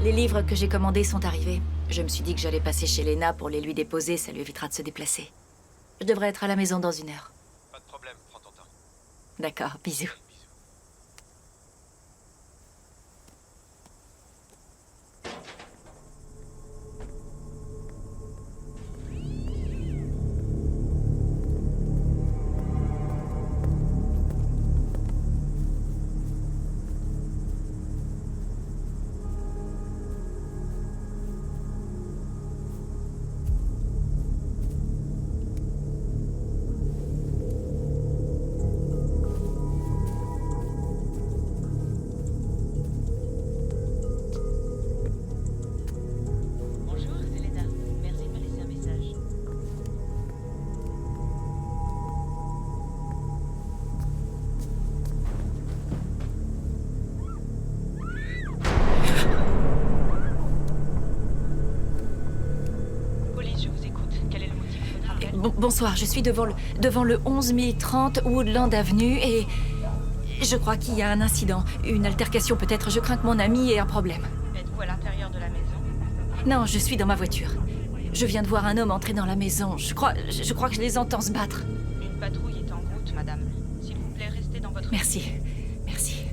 [SPEAKER 3] Les livres que j'ai commandés sont arrivés. Je me suis dit que j'allais passer chez Lena pour les lui déposer, ça lui évitera de se déplacer. Je devrais être à la maison dans 1 heure.
[SPEAKER 4] Pas de problème, prends ton temps.
[SPEAKER 3] D'accord, bisous. Bonsoir, je suis devant le 11030 Woodland Avenue et je crois qu'il y a un incident. Une altercation peut-être. Je crains que mon ami ait un problème.
[SPEAKER 1] Êtes-vous à l'intérieur de la maison?
[SPEAKER 3] Non, je suis dans ma voiture. Je viens de voir un homme entrer dans la maison. Je crois que je les entends se battre.
[SPEAKER 1] Une patrouille est en route, madame. S'il vous plaît, restez dans votre...
[SPEAKER 3] Merci. Merci.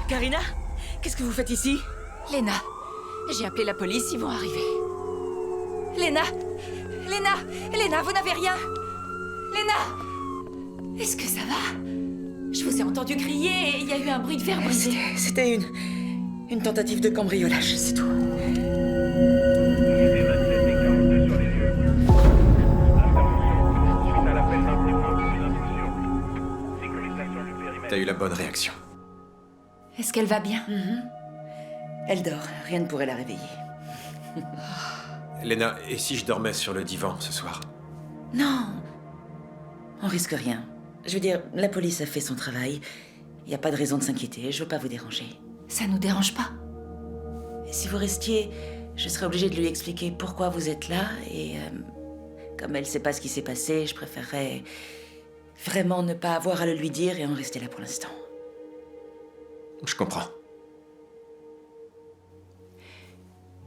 [SPEAKER 7] Karina, qu'est-ce que vous faites ici?
[SPEAKER 3] Léna, j'ai appelé la police, ils vont arriver. Léna! Léna! Léna, vous n'avez rien! Léna! Est-ce que ça va? Je vous ai entendu crier et il y a eu un bruit de verre brisé.
[SPEAKER 7] C'était une tentative de cambriolage, c'est tout.
[SPEAKER 4] T'as eu la bonne réaction.
[SPEAKER 3] Est-ce qu'elle va bien?
[SPEAKER 7] Elle dort, rien ne pourrait la réveiller.
[SPEAKER 4] Léna, et si je dormais sur le divan ce soir?
[SPEAKER 7] Non, on risque rien. Je veux dire, la police a fait son travail. Il n'y a pas de raison de s'inquiéter, je veux pas vous déranger.
[SPEAKER 3] Ça nous dérange pas?
[SPEAKER 7] Et si vous restiez, je serais obligée de lui expliquer pourquoi vous êtes là et... comme elle sait pas ce qui s'est passé, je préférerais vraiment ne pas avoir à le lui dire et en rester là pour l'instant.
[SPEAKER 4] Je comprends.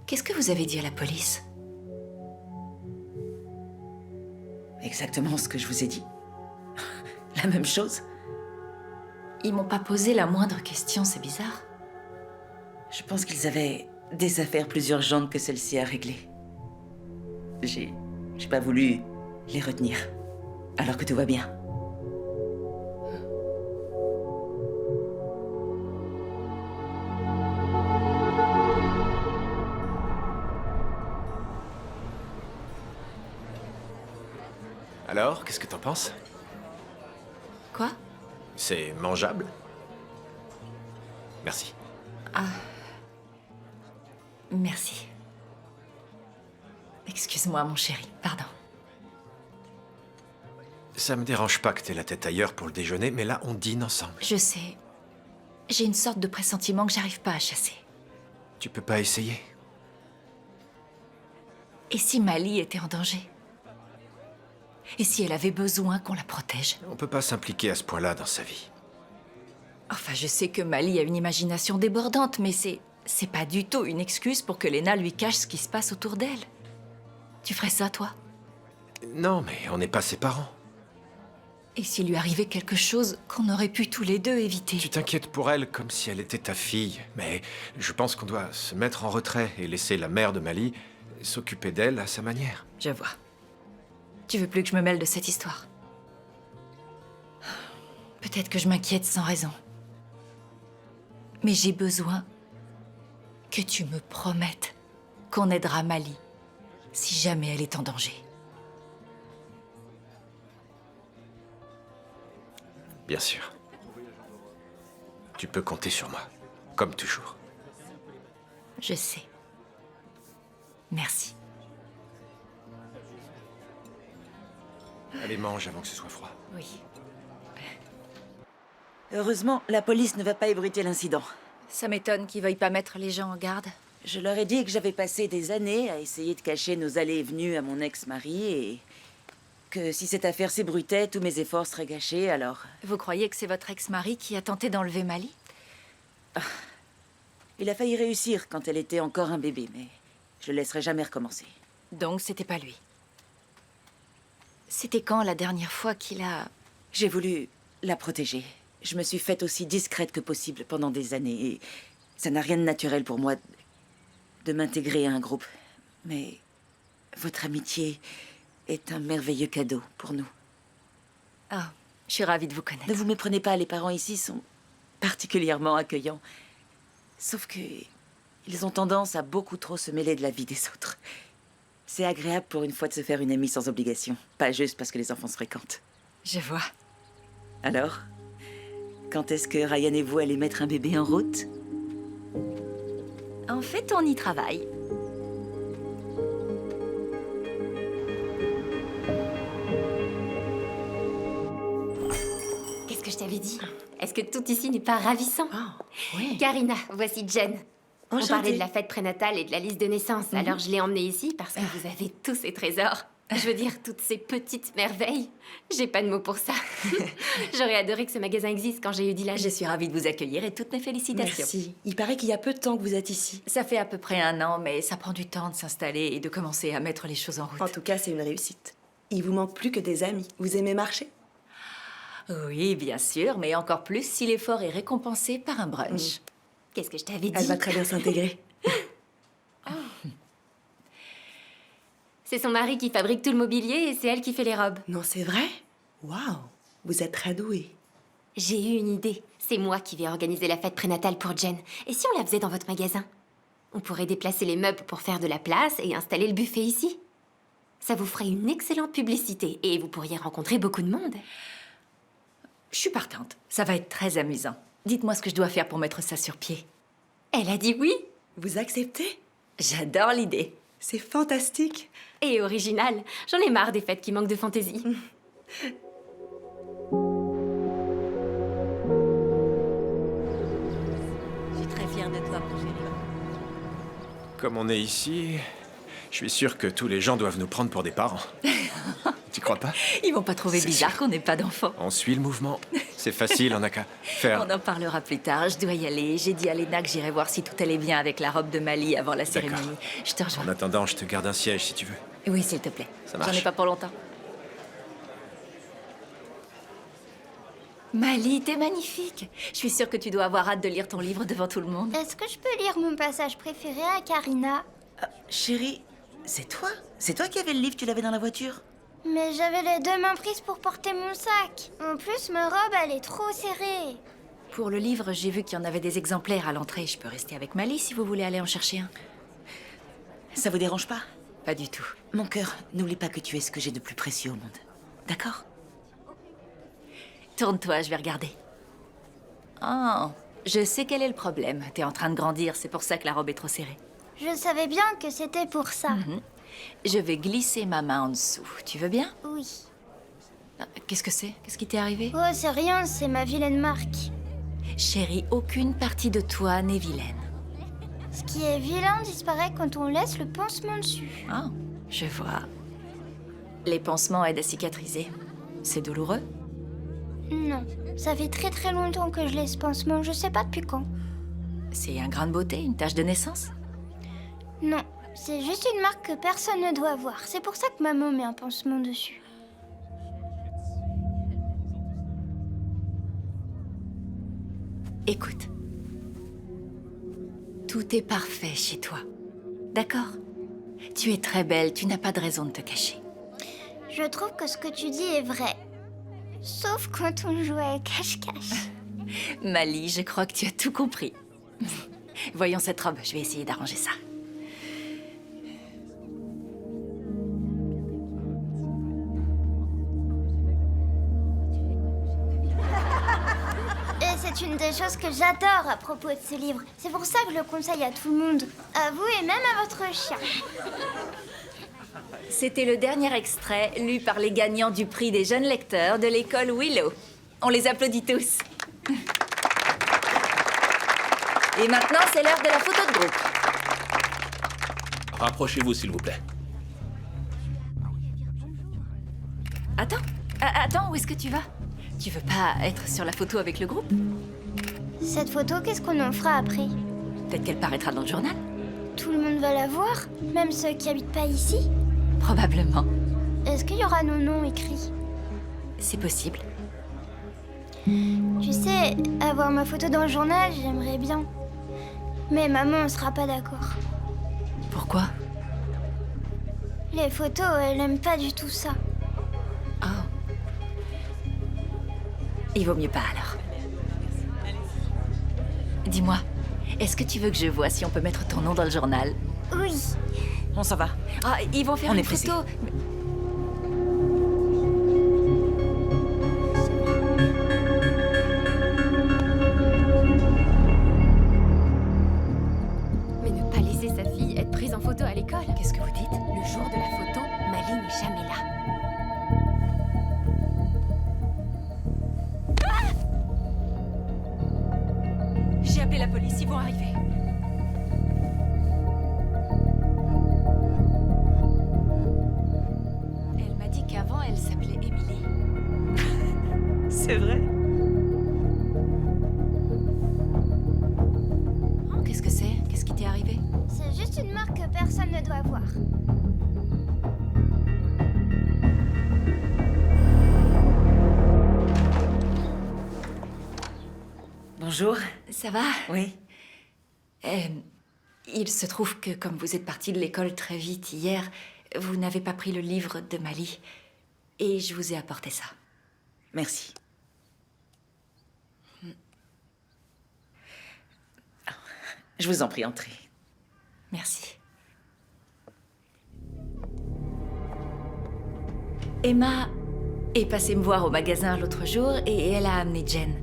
[SPEAKER 3] Qu'est-ce que vous avez dit à la police?
[SPEAKER 7] Exactement ce que je vous ai dit. La même chose.
[SPEAKER 3] Ils m'ont pas posé la moindre question, c'est bizarre.
[SPEAKER 7] Je pense qu'ils avaient des affaires plus urgentes que celle-ci à régler. J'ai pas voulu les retenir, alors que tout va bien.
[SPEAKER 4] Alors, qu'est-ce que t'en penses?
[SPEAKER 3] Quoi?
[SPEAKER 4] C'est mangeable? Merci.
[SPEAKER 3] Merci. Excuse-moi, mon chéri, pardon.
[SPEAKER 4] Ça me dérange pas que t'aies la tête ailleurs pour le déjeuner, mais là, on dîne ensemble.
[SPEAKER 3] Je sais. J'ai une sorte de pressentiment que j'arrive pas à chasser.
[SPEAKER 4] Tu peux pas essayer?
[SPEAKER 3] Et si Mali était en danger? Et si elle avait besoin qu'on la protège?
[SPEAKER 4] On peut pas s'impliquer à ce point-là dans sa vie.
[SPEAKER 3] Enfin, je sais que Mali a une imagination débordante, mais c'est pas du tout une excuse pour que Léna lui cache ce qui se passe autour d'elle. Tu ferais ça, toi?
[SPEAKER 4] Non, mais on n'est pas ses parents.
[SPEAKER 3] Et s'il lui arrivait quelque chose qu'on aurait pu tous les deux éviter?
[SPEAKER 4] Tu t'inquiètes pour elle comme si elle était ta fille, mais je pense qu'on doit se mettre en retrait et laisser la mère de Mali s'occuper d'elle à sa manière.
[SPEAKER 3] Je vois. Tu veux plus que je me mêle de cette histoire? Peut-être que je m'inquiète sans raison. Mais j'ai besoin que tu me promettes qu'on aidera Mali si jamais elle est en danger.
[SPEAKER 4] Bien sûr. Tu peux compter sur moi, comme toujours.
[SPEAKER 3] Je sais. Merci.
[SPEAKER 4] Allez, mange avant que ce soit froid.
[SPEAKER 3] Oui.
[SPEAKER 7] Heureusement, la police ne va pas ébruiter l'incident.
[SPEAKER 3] Ça m'étonne qu'ils veuillent pas mettre les gens en garde.
[SPEAKER 7] Je leur ai dit que j'avais passé des années à essayer de cacher nos allées et venues à mon ex-mari et que si cette affaire s'ébruitait, tous mes efforts seraient gâchés, alors...
[SPEAKER 3] Vous croyez que c'est votre ex-mari qui a tenté d'enlever Mali?
[SPEAKER 7] Il a failli réussir quand elle était encore un bébé, mais je le laisserai jamais recommencer.
[SPEAKER 3] Donc c'était pas lui. C'était quand la dernière fois qu'il a...
[SPEAKER 7] J'ai voulu la protéger. Je me suis faite aussi discrète que possible pendant des années. Et ça n'a rien de naturel pour moi de m'intégrer à un groupe. Mais votre amitié est un merveilleux cadeau pour nous.
[SPEAKER 3] Ah, je suis ravie de vous connaître.
[SPEAKER 7] Ne vous méprenez pas, les parents ici sont particulièrement accueillants. Sauf que ils ont tendance à beaucoup trop se mêler de la vie des autres. C'est agréable pour une fois de se faire une amie sans obligation. Pas juste parce que les enfants se fréquentent.
[SPEAKER 3] Je vois.
[SPEAKER 7] Alors, quand est-ce que Ryan et vous allez mettre un bébé en route?
[SPEAKER 3] En fait, on y travaille.
[SPEAKER 5] Qu'est-ce que je t'avais dit? Est-ce que tout ici n'est pas ravissant?
[SPEAKER 7] Oui.
[SPEAKER 5] Karina, voici Jen. On
[SPEAKER 8] Enchantée.
[SPEAKER 5] parlait de la fête prénatale et de la liste de naissance, alors je l'ai emmenée ici parce que vous avez tous ces trésors. Je veux dire, toutes ces petites merveilles. J'ai pas de mots pour ça. J'aurais adoré que ce magasin existe quand j'ai eu 10
[SPEAKER 3] Je suis ravie de vous accueillir et toutes mes félicitations.
[SPEAKER 8] Merci. Il paraît qu'il y a peu de temps que vous êtes ici.
[SPEAKER 3] Ça fait à peu près 1 an, mais ça prend du temps de s'installer et de commencer à mettre les choses en route.
[SPEAKER 8] En tout cas, c'est une réussite. Il vous manque plus que des amis. Vous aimez marcher?
[SPEAKER 3] Oui, bien sûr, mais encore plus si l'effort est récompensé par un brunch.
[SPEAKER 5] Qu'est-ce que je t'avais dit?
[SPEAKER 8] Elle va très bien s'intégrer.
[SPEAKER 5] C'est son mari qui fabrique tout le mobilier et c'est elle qui fait les robes.
[SPEAKER 8] Non, c'est vrai? Waouh! Vous êtes très douée.
[SPEAKER 5] J'ai eu une idée. C'est moi qui vais organiser la fête prénatale pour Jen. Et si on la faisait dans votre magasin? On pourrait déplacer les meubles pour faire de la place et installer le buffet ici. Ça vous ferait une excellente publicité et vous pourriez rencontrer beaucoup de monde.
[SPEAKER 3] Je suis partante. Ça va être très amusant. Dites-moi ce que je dois faire pour mettre ça sur pied.
[SPEAKER 5] Elle a dit oui.
[SPEAKER 8] Vous acceptez?
[SPEAKER 3] J'adore l'idée.
[SPEAKER 8] C'est fantastique.
[SPEAKER 5] Et original. J'en ai marre des fêtes qui manquent de fantaisie.
[SPEAKER 3] Je suis très fière de toi, mon chéri.
[SPEAKER 4] Comme on est ici, je suis sûr que tous les gens doivent nous prendre pour des parents. Tu crois pas?
[SPEAKER 3] Ils vont pas trouver
[SPEAKER 4] C'est
[SPEAKER 3] bizarre
[SPEAKER 4] sûr.
[SPEAKER 3] qu'on n'ait pas d'enfants.
[SPEAKER 4] On suit le mouvement. C'est facile, on n'a qu'à faire...
[SPEAKER 3] On en parlera plus tard. Je dois y aller. J'ai dit à Léna que j'irai voir si tout allait bien avec la robe de Mali avant la
[SPEAKER 4] D'accord.
[SPEAKER 3] cérémonie. Je te rejoins.
[SPEAKER 4] En attendant, je te garde un siège si tu veux.
[SPEAKER 3] Oui, s'il te plaît.
[SPEAKER 4] Ça
[SPEAKER 3] J'en
[SPEAKER 4] marche.
[SPEAKER 3] ai pas pour longtemps. Mali, t'es magnifique. Je suis sûre que tu dois avoir hâte de lire ton livre devant tout le monde.
[SPEAKER 6] Est-ce que je peux lire mon passage préféré à Karina?
[SPEAKER 7] Chérie, c'est toi? C'est toi qui avais le livre, tu l'avais dans la voiture?
[SPEAKER 6] Mais j'avais les 2 mains prises pour porter mon sac. En plus, ma robe, elle est trop serrée.
[SPEAKER 3] Pour le livre, j'ai vu qu'il y en avait des exemplaires à l'entrée. Je peux rester avec Mali si vous voulez aller en chercher un.
[SPEAKER 7] Ça vous dérange pas?
[SPEAKER 3] Pas du tout.
[SPEAKER 7] Mon cœur, n'oublie pas que tu es ce que j'ai de plus précieux au monde. D'accord?
[SPEAKER 3] Tourne-toi, je vais regarder. Oh, je sais quel est le problème. T'es en train de grandir, c'est pour ça que la robe est trop serrée.
[SPEAKER 6] Je savais bien que c'était pour ça.
[SPEAKER 3] Je vais glisser ma main en dessous. Tu veux bien?
[SPEAKER 6] Oui.
[SPEAKER 3] Ah, qu'est-ce que c'est? Qu'est-ce qui t'est arrivé?
[SPEAKER 6] Oh, c'est rien, c'est ma vilaine marque.
[SPEAKER 3] Chérie, aucune partie de toi n'est vilaine.
[SPEAKER 6] Ce qui est vilain disparaît quand on laisse le pansement dessus.
[SPEAKER 3] Ah, je vois. Les pansements aident à cicatriser. C'est douloureux?
[SPEAKER 6] Non, ça fait très très longtemps que je laisse pansement, je sais pas depuis quand.
[SPEAKER 3] C'est un grain de beauté, une tache de naissance?
[SPEAKER 6] Non, c'est juste une marque que personne ne doit voir. C'est pour ça que maman met un pansement dessus.
[SPEAKER 3] Écoute. Tout est parfait chez toi. D'accord? Tu es très belle, tu n'as pas de raison de te cacher.
[SPEAKER 6] Je trouve que ce que tu dis est vrai. Sauf quand on joue à cache-cache.
[SPEAKER 3] Mali, je crois que tu as tout compris. Voyons cette robe, je vais essayer d'arranger ça.
[SPEAKER 6] Et c'est une des choses que j'adore à propos de ce livre. C'est pour ça que je le conseille à tout le monde. À vous et même à votre chien.
[SPEAKER 3] C'était le dernier extrait lu par les gagnants du prix des jeunes lecteurs de l'école Willow. On les applaudit tous. Et maintenant, c'est l'heure de la photo de groupe.
[SPEAKER 9] Rapprochez-vous, s'il vous plaît.
[SPEAKER 3] Attends, attends, où est-ce que tu vas? Tu veux pas être sur la photo avec le groupe?
[SPEAKER 6] Cette photo, qu'est-ce qu'on en fera après?
[SPEAKER 3] Peut-être qu'elle paraîtra dans le journal?
[SPEAKER 6] Tout le monde va la voir? Même ceux qui habitent pas ici?
[SPEAKER 3] Probablement.
[SPEAKER 6] Est-ce qu'il y aura nos noms écrits?
[SPEAKER 3] C'est possible.
[SPEAKER 6] Tu sais, avoir ma photo dans le journal, j'aimerais bien. Mais maman ne sera pas d'accord.
[SPEAKER 3] Pourquoi?
[SPEAKER 6] Les photos, elle aime pas du tout ça.
[SPEAKER 3] Oh. Il vaut mieux pas alors. Dis-moi, est-ce que tu veux que je vois si on peut mettre ton nom dans le journal?
[SPEAKER 6] Oui.
[SPEAKER 7] On s'en va.
[SPEAKER 3] Ah, ils vont faire
[SPEAKER 7] On
[SPEAKER 3] une
[SPEAKER 7] est pressés.
[SPEAKER 3] photo.
[SPEAKER 5] Mais ne pas laisser sa fille être prise en photo à l'école.
[SPEAKER 3] Qu'est-ce que vous dites?
[SPEAKER 5] Le jour de la photo, Mali n'est jamais là.
[SPEAKER 3] J'ai appelé la police, ils vont arriver. Elle m'a dit qu'avant, elle s'appelait Emily.
[SPEAKER 7] C'est vrai?
[SPEAKER 3] Oh, qu'est-ce que c'est? Qu'est-ce qui t'est arrivé?
[SPEAKER 6] C'est juste une marque que personne ne doit voir.
[SPEAKER 7] Bonjour.
[SPEAKER 3] Ça va?
[SPEAKER 7] Oui.
[SPEAKER 3] Il se trouve que comme vous êtes parti de l'école très vite hier, vous n'avez pas pris le livre de Mali. Et je vous ai apporté ça.
[SPEAKER 7] Merci. Je vous en prie, entrez.
[SPEAKER 3] Merci. Emma est passée me voir au magasin l'autre jour et elle a amené Jen.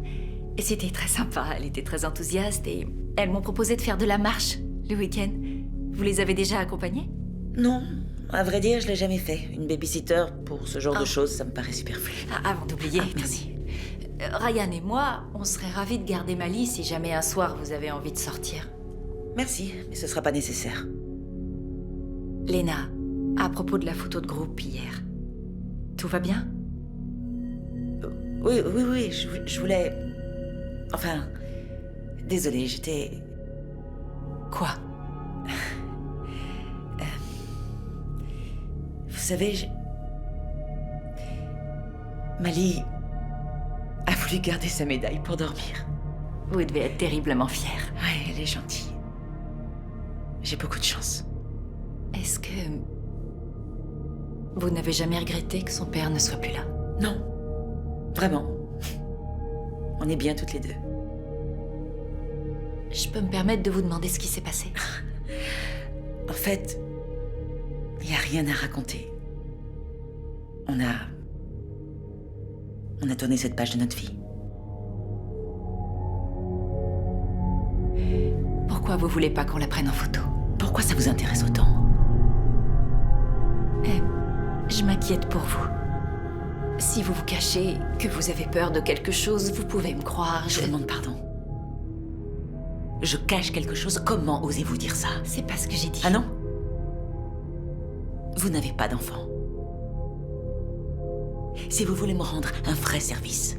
[SPEAKER 3] Et c'était très sympa, elle était très enthousiaste et elles m'ont proposé de faire de la marche le week-end. Vous les avez déjà accompagnées?
[SPEAKER 7] Non, à vrai dire, je l'ai jamais fait. Une babysitter pour ce genre de
[SPEAKER 3] Oh.
[SPEAKER 7] choses, ça me paraît superflu.
[SPEAKER 3] Ah, avant d'oublier,
[SPEAKER 7] Merci.
[SPEAKER 3] Ryan et moi, on serait ravis de garder Mali si jamais un soir vous avez envie de sortir.
[SPEAKER 7] Merci, mais ce sera pas nécessaire.
[SPEAKER 3] Léna, à propos de la photo de groupe hier, tout va bien?
[SPEAKER 7] Oui, je voulais... Enfin... Désolée, j'étais...
[SPEAKER 3] Quoi?
[SPEAKER 7] Vous savez, Mali a voulu garder sa médaille pour dormir.
[SPEAKER 3] Vous devez être terriblement fière.
[SPEAKER 7] Ouais, elle est gentille. J'ai beaucoup de chance.
[SPEAKER 3] Est-ce que vous n'avez jamais regretté que son père ne soit plus là?
[SPEAKER 7] Non, vraiment. On est bien toutes les deux.
[SPEAKER 3] Je peux me permettre de vous demander ce qui s'est passé?
[SPEAKER 7] En fait, il n'y a rien à raconter. On a tourné cette page de notre vie.
[SPEAKER 3] Pourquoi vous voulez pas qu'on la prenne en photo?
[SPEAKER 7] Pourquoi ça vous intéresse autant?
[SPEAKER 3] Je m'inquiète pour vous. Si vous vous cachez, que vous avez peur de quelque chose, vous pouvez me croire.
[SPEAKER 7] Je vous demande pardon. Je cache quelque chose, comment osez-vous dire ça?
[SPEAKER 3] C'est pas ce que j'ai dit.
[SPEAKER 7] Ah non? Vous n'avez pas d'enfant. Si vous voulez me rendre un vrai service,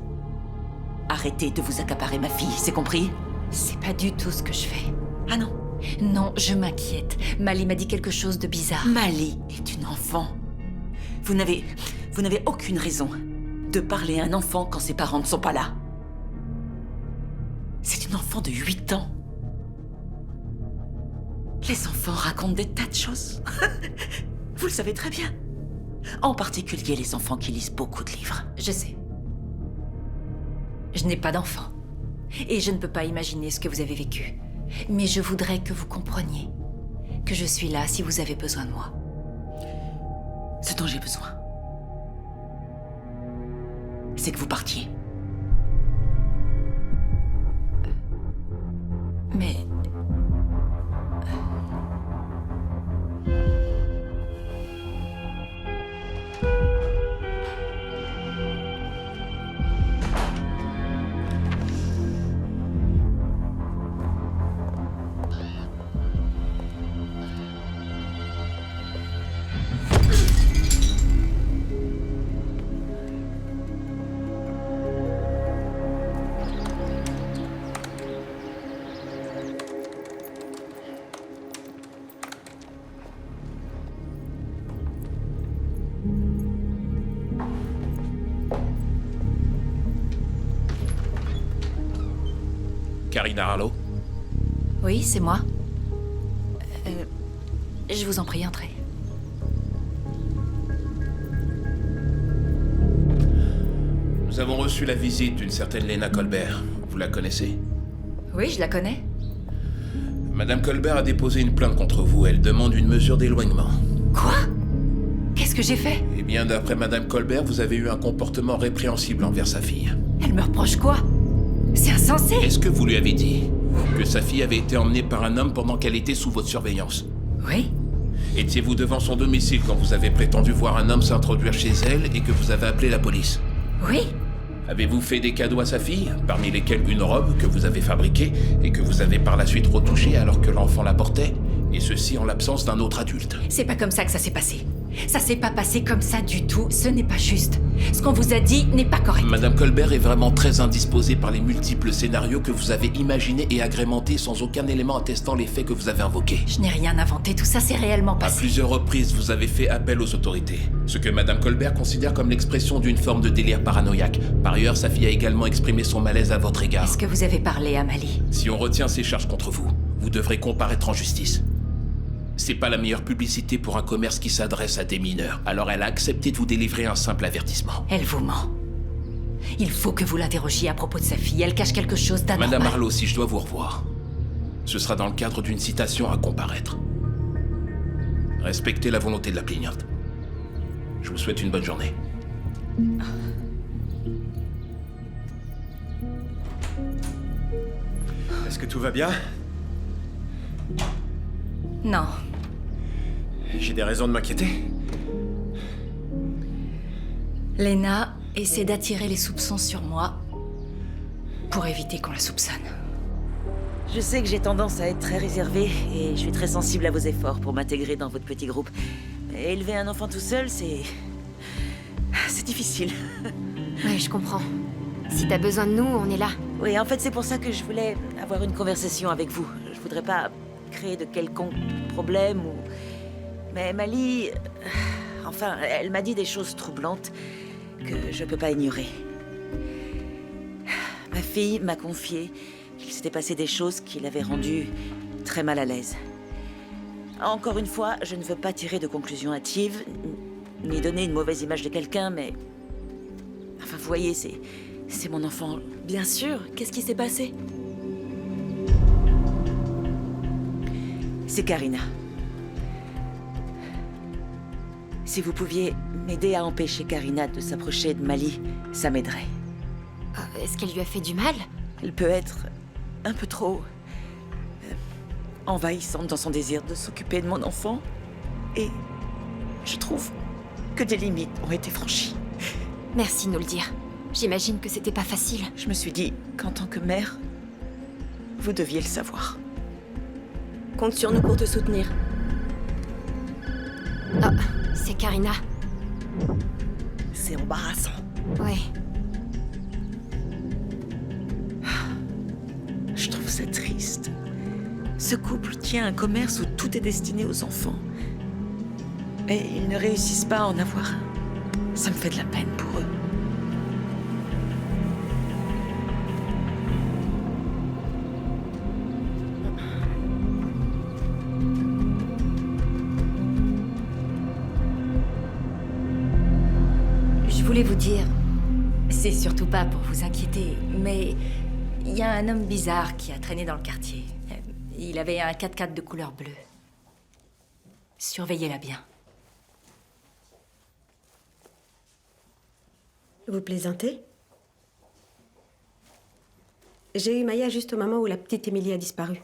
[SPEAKER 7] arrêtez de vous accaparer ma fille, c'est compris?
[SPEAKER 3] C'est pas du tout ce que je fais.
[SPEAKER 7] Ah non?
[SPEAKER 3] Non, je m'inquiète. Mali m'a dit quelque chose de bizarre.
[SPEAKER 7] Mali est une enfant. Vous n'avez aucune raison de parler à un enfant quand ses parents ne sont pas là. C'est une enfant de 8 ans. Les enfants racontent des tas de choses. Vous le savez très bien. En particulier les enfants qui lisent beaucoup de livres.
[SPEAKER 3] Je sais. Je n'ai pas d'enfant. Et je ne peux pas imaginer ce que vous avez vécu. Mais je voudrais que vous compreniez que je suis là si vous avez besoin de moi.
[SPEAKER 7] Ce dont j'ai besoin, c'est que vous partiez.
[SPEAKER 3] Mais...
[SPEAKER 9] Karina Harlow?
[SPEAKER 3] Oui, c'est moi. Je vous en prie, entrez.
[SPEAKER 9] Nous avons reçu la visite d'une certaine Lena Colbert. Vous la connaissez?
[SPEAKER 3] Oui, je la connais.
[SPEAKER 9] Madame Colbert a déposé une plainte contre vous. Elle demande une mesure d'éloignement.
[SPEAKER 3] Quoi? Qu'est-ce que j'ai fait?
[SPEAKER 9] Eh bien, d'après Madame Colbert, vous avez eu un comportement répréhensible envers sa fille.
[SPEAKER 3] Elle me reproche quoi? C'est insensé!
[SPEAKER 9] Est-ce que vous lui avez dit que sa fille avait été emmenée par un homme pendant qu'elle était sous votre surveillance?
[SPEAKER 3] Oui.
[SPEAKER 9] Étiez-vous devant son domicile quand vous avez prétendu voir un homme s'introduire chez elle et que vous avez appelé la police?
[SPEAKER 3] Oui.
[SPEAKER 9] Avez-vous fait des cadeaux à sa fille, parmi lesquels une robe que vous avez fabriquée et que vous avez par la suite retouchée alors que l'enfant la portait, et ceci en l'absence d'un autre adulte?
[SPEAKER 3] C'est pas comme ça que ça s'est passé. Ça s'est pas passé comme ça du tout. Ce n'est pas juste. Ce qu'on vous a dit n'est pas correct.
[SPEAKER 9] Madame Colbert est vraiment très indisposée par les multiples scénarios que vous avez imaginés et agrémentés sans aucun élément attestant les faits que vous avez invoqués.
[SPEAKER 3] Je n'ai rien inventé. Tout ça s'est réellement
[SPEAKER 9] À
[SPEAKER 3] passé.
[SPEAKER 9] plusieurs reprises, vous avez fait appel aux autorités, ce que Madame Colbert considère comme l'expression d'une forme de délire paranoïaque. Par ailleurs, sa fille a également exprimé son malaise à votre égard.
[SPEAKER 3] Est-ce que vous avez parlé à Mali?
[SPEAKER 9] Si on retient ces charges contre vous, vous devrez comparaître en justice. C'est pas la meilleure publicité pour un commerce qui s'adresse à des mineurs. Alors elle a accepté de vous délivrer un simple avertissement.
[SPEAKER 3] Elle vous ment. Il faut que vous l'interrogiez à propos de sa fille. Elle cache quelque chose d'anormal.
[SPEAKER 9] Madame Harlow, si je dois vous revoir, ce sera dans le cadre d'une citation à comparaître. Respectez la volonté de la plaignante. Je vous souhaite une bonne journée.
[SPEAKER 4] Est-ce que tout va bien?
[SPEAKER 3] Non.
[SPEAKER 4] J'ai des raisons de m'inquiéter.
[SPEAKER 3] Lena essaie d'attirer les soupçons sur moi pour éviter qu'on la soupçonne.
[SPEAKER 7] Je sais que j'ai tendance à être très réservée et je suis très sensible à vos efforts pour m'intégrer dans votre petit groupe. Mais élever un enfant tout seul, c'est difficile.
[SPEAKER 5] Ouais, je comprends. Si t'as besoin de nous, on est là.
[SPEAKER 7] Oui, en fait, c'est pour ça que je voulais avoir une conversation avec vous. Je voudrais pas créer de quelconques problèmes ou... Mais Mali... Enfin, elle m'a dit des choses troublantes que je peux pas ignorer. Ma fille m'a confié qu'il s'était passé des choses qui l'avaient rendue très mal à l'aise. Encore une fois, je ne veux pas tirer de conclusions hâtives, ni donner une mauvaise image de quelqu'un, mais... Enfin, vous voyez, c'est mon enfant.
[SPEAKER 8] Bien sûr, qu'est-ce qui s'est passé?
[SPEAKER 7] C'est Karina. Si vous pouviez m'aider à empêcher Karina de s'approcher de Mali, ça m'aiderait.
[SPEAKER 5] Est-ce qu'elle lui a fait du mal?
[SPEAKER 7] Elle peut être un peu trop... envahissante dans son désir de s'occuper de mon enfant. Et je trouve que des limites ont été franchies.
[SPEAKER 5] Merci de nous le dire. J'imagine que c'était pas facile.
[SPEAKER 7] Je me suis dit qu'en tant que mère, vous deviez le savoir.
[SPEAKER 8] Compte sur nous pour te soutenir.
[SPEAKER 5] Oh, c'est Karina.
[SPEAKER 7] C'est embarrassant.
[SPEAKER 5] Ouais.
[SPEAKER 7] Je trouve ça triste. Ce couple tient un commerce où tout est destiné aux enfants. Et ils ne réussissent pas à en avoir un. Ça me fait de la peine pour eux.
[SPEAKER 3] Je voulais vous dire, c'est surtout pas pour vous inquiéter, mais il y a un homme bizarre qui a traîné dans le quartier. Il avait un 4x4 de couleur bleue. Surveillez-la bien.
[SPEAKER 10] Vous plaisantez? J'ai eu Maya juste au moment où la petite Émilie a disparu.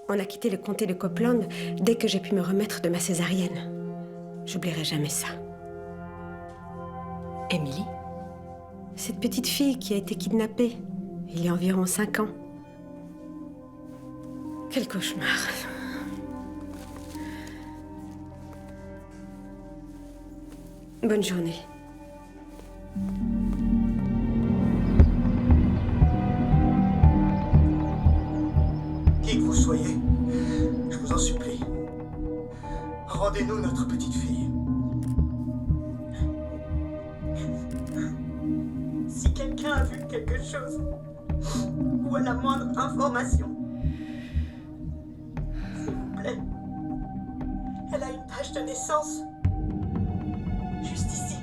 [SPEAKER 10] On a quitté le comté de Copeland dès que j'ai pu me remettre de ma césarienne. J'oublierai jamais ça.
[SPEAKER 3] Émilie?
[SPEAKER 10] Cette petite fille qui a été kidnappée il y a environ 5 ans. Quel cauchemar. Bonne journée.
[SPEAKER 11] Qui que vous soyez, je vous en supplie, rendez-nous notre petite fille.
[SPEAKER 1] Si quelqu'un a vu quelque chose, ou à la moindre information. S'il vous plaît. Elle a une page de naissance. Juste ici.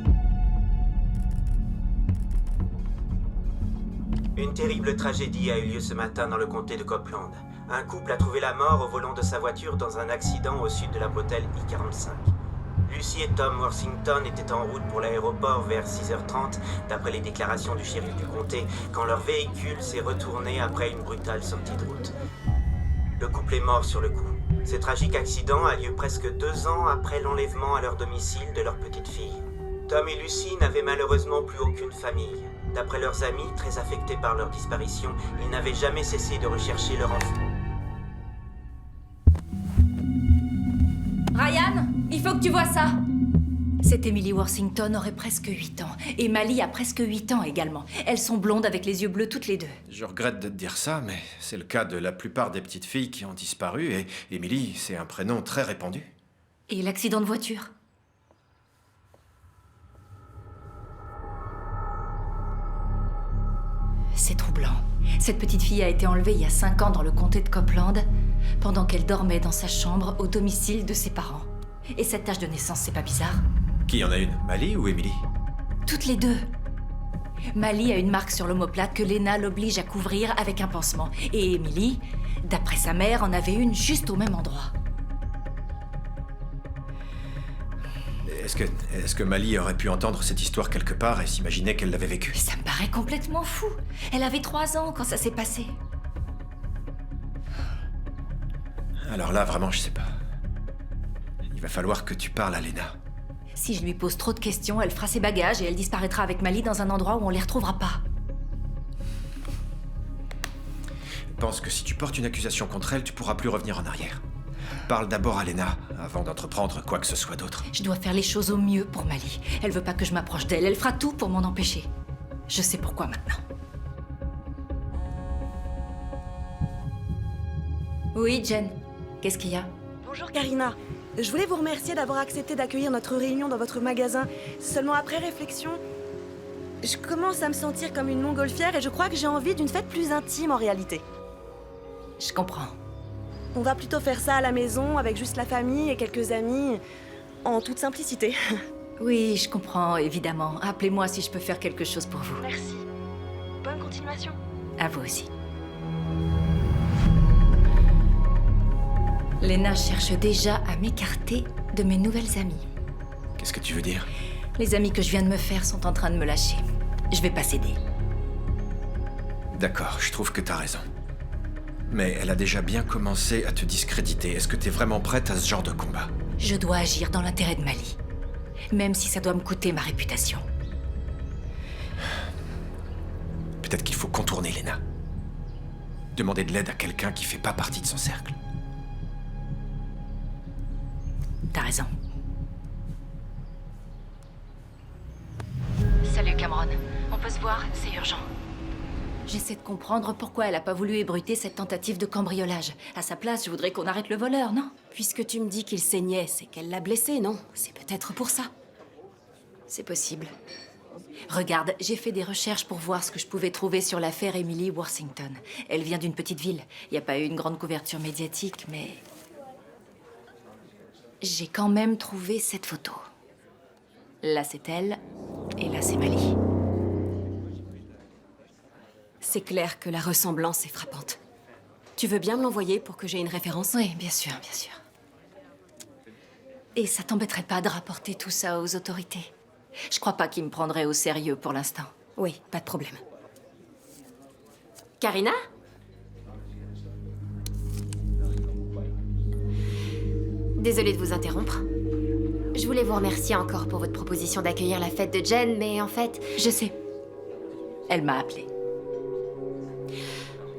[SPEAKER 2] Une terrible tragédie a eu lieu ce matin dans le comté de Copeland. Un couple a trouvé la mort au volant de sa voiture dans un accident au sud de la bretelle I-45. Lucy et Tom Worthington étaient en route pour l'aéroport vers 6h30, d'après les déclarations du shérif du comté, quand leur véhicule s'est retourné après une brutale sortie de route. Le couple est mort sur le coup. Ce tragique accident a lieu presque 2 ans après l'enlèvement à leur domicile de leur petite fille. Tom et Lucy n'avaient malheureusement plus aucune famille. D'après leurs amis, très affectés par leur disparition, ils n'avaient jamais cessé de rechercher leur enfant.
[SPEAKER 3] Ryan, il faut que tu vois ça. Cette Emily Worthington aurait presque 8 ans. Et Mali a presque 8 ans également. Elles sont blondes avec les yeux bleus toutes les deux.
[SPEAKER 4] Je regrette de te dire ça, mais c'est le cas de la plupart des petites filles qui ont disparu, et Emily, c'est un prénom très répandu.
[SPEAKER 3] Et l'accident de voiture? C'est troublant. Cette petite fille a été enlevée il y a 5 ans dans le comté de Copeland, pendant qu'elle dormait dans sa chambre au domicile de ses parents. Et cette tache de naissance, c'est pas bizarre?
[SPEAKER 4] Qui en a une, Mali ou Emily?
[SPEAKER 3] Toutes les deux. Mali a une marque sur l'omoplate que Lena l'oblige à couvrir avec un pansement. Et Emily, d'après sa mère, en avait une juste au même endroit.
[SPEAKER 4] Est-ce que Mali aurait pu entendre cette histoire quelque part et s'imaginer qu'elle l'avait vécue?
[SPEAKER 3] Ça me paraît complètement fou. Elle avait 3 ans quand ça s'est passé.
[SPEAKER 4] Alors là, vraiment, je sais pas. Il va falloir que tu parles à Lena.
[SPEAKER 3] Si je lui pose trop de questions, elle fera ses bagages et elle disparaîtra avec Mali dans un endroit où on les retrouvera pas.
[SPEAKER 4] Pense que si tu portes une accusation contre elle, tu pourras plus revenir en arrière. Parle d'abord à Lena, avant d'entreprendre quoi que ce soit d'autre.
[SPEAKER 3] Je dois faire les choses au mieux pour Mali. Elle veut pas que je m'approche d'elle. Elle fera tout pour m'en empêcher. Je sais pourquoi maintenant. Oui, Jen. Qu'est-ce qu'il y a?
[SPEAKER 8] Bonjour Karina. Je voulais vous remercier d'avoir accepté d'accueillir notre réunion dans votre magasin. Seulement après réflexion, je commence à me sentir comme une montgolfière et je crois que j'ai envie d'une fête plus intime en réalité.
[SPEAKER 3] Je comprends.
[SPEAKER 8] On va plutôt faire ça à la maison, avec juste la famille et quelques amis, en toute simplicité.
[SPEAKER 3] Oui, je comprends, évidemment. Appelez-moi si je peux faire quelque chose pour vous.
[SPEAKER 8] Merci. Bonne continuation.
[SPEAKER 3] À vous aussi. Lena cherche déjà à m'écarter de mes nouvelles amies.
[SPEAKER 4] Qu'est-ce que tu veux dire?
[SPEAKER 3] Les amis que je viens de me faire sont en train de me lâcher. Je vais pas céder.
[SPEAKER 4] D'accord, je trouve que t'as raison. Mais elle a déjà bien commencé à te discréditer. Est-ce que t'es vraiment prête à ce genre de combat?
[SPEAKER 3] Je dois agir dans l'intérêt de Mali. Même si ça doit me coûter ma réputation.
[SPEAKER 4] Peut-être qu'il faut contourner Lena. Demander de l'aide à quelqu'un qui fait pas partie de son cercle.
[SPEAKER 3] T'as raison. Salut Cameron. On peut se voir? C'est urgent. J'essaie de comprendre pourquoi elle a pas voulu ébruiter cette tentative de cambriolage. À sa place, je voudrais qu'on arrête le voleur, non?
[SPEAKER 12] Puisque tu me dis qu'il saignait, c'est qu'elle l'a blessé, non? C'est peut-être pour ça.
[SPEAKER 3] C'est possible. Regarde, j'ai fait des recherches pour voir ce que je pouvais trouver sur l'affaire Emily Worthington. Elle vient d'une petite ville. Il n'y a pas eu une grande couverture médiatique, mais... j'ai quand même trouvé cette photo. Là, c'est elle, et là, c'est Mali.
[SPEAKER 12] C'est clair que la ressemblance est frappante. Tu veux bien me l'envoyer pour que j'ai une référence?
[SPEAKER 3] Oui, bien sûr, bien sûr. Et ça t'embêterait pas de rapporter tout ça aux autorités? Je crois pas qu'ils me prendraient au sérieux pour l'instant.
[SPEAKER 12] Oui, pas de problème.
[SPEAKER 5] Karina? Désolée de vous interrompre. Je voulais vous remercier encore pour votre proposition d'accueillir la fête de Jen, mais en fait...
[SPEAKER 3] Je sais. Elle m'a appelée.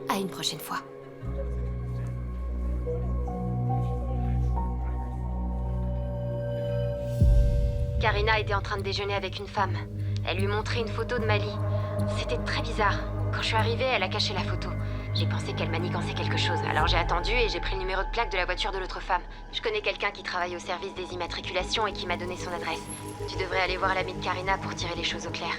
[SPEAKER 5] À une prochaine fois. Karina était en train de déjeuner avec une femme. Elle lui montrait une photo de Mali. C'était très bizarre. Quand je suis arrivée, elle a caché la photo. J'ai pensé qu'elle manigançait quelque chose. Alors j'ai attendu et j'ai pris le numéro de plaque de la voiture de l'autre femme. Je connais quelqu'un qui travaille au service des immatriculations et qui m'a donné son adresse. Tu devrais aller voir l'ami de Karina pour tirer les choses au clair.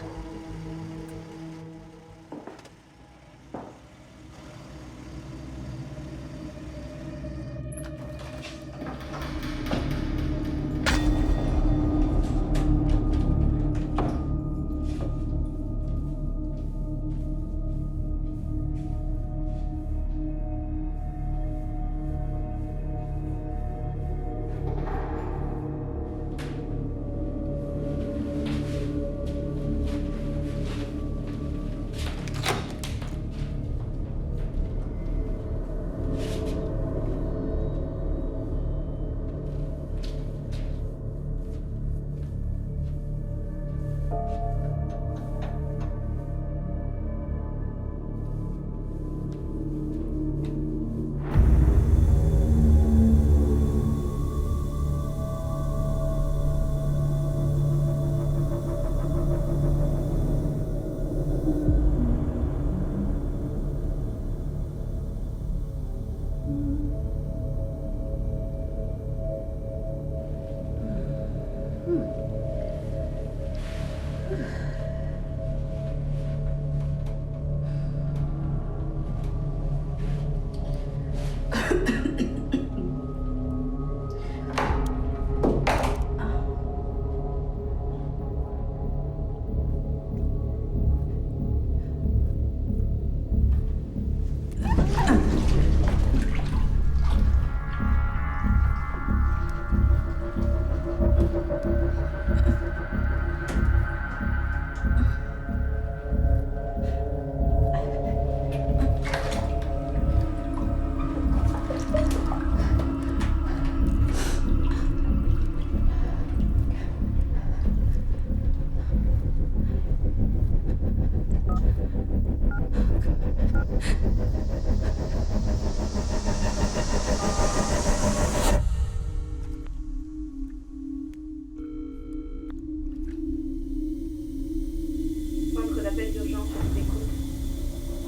[SPEAKER 8] Centre d'appel d'urgence, je vous écoute.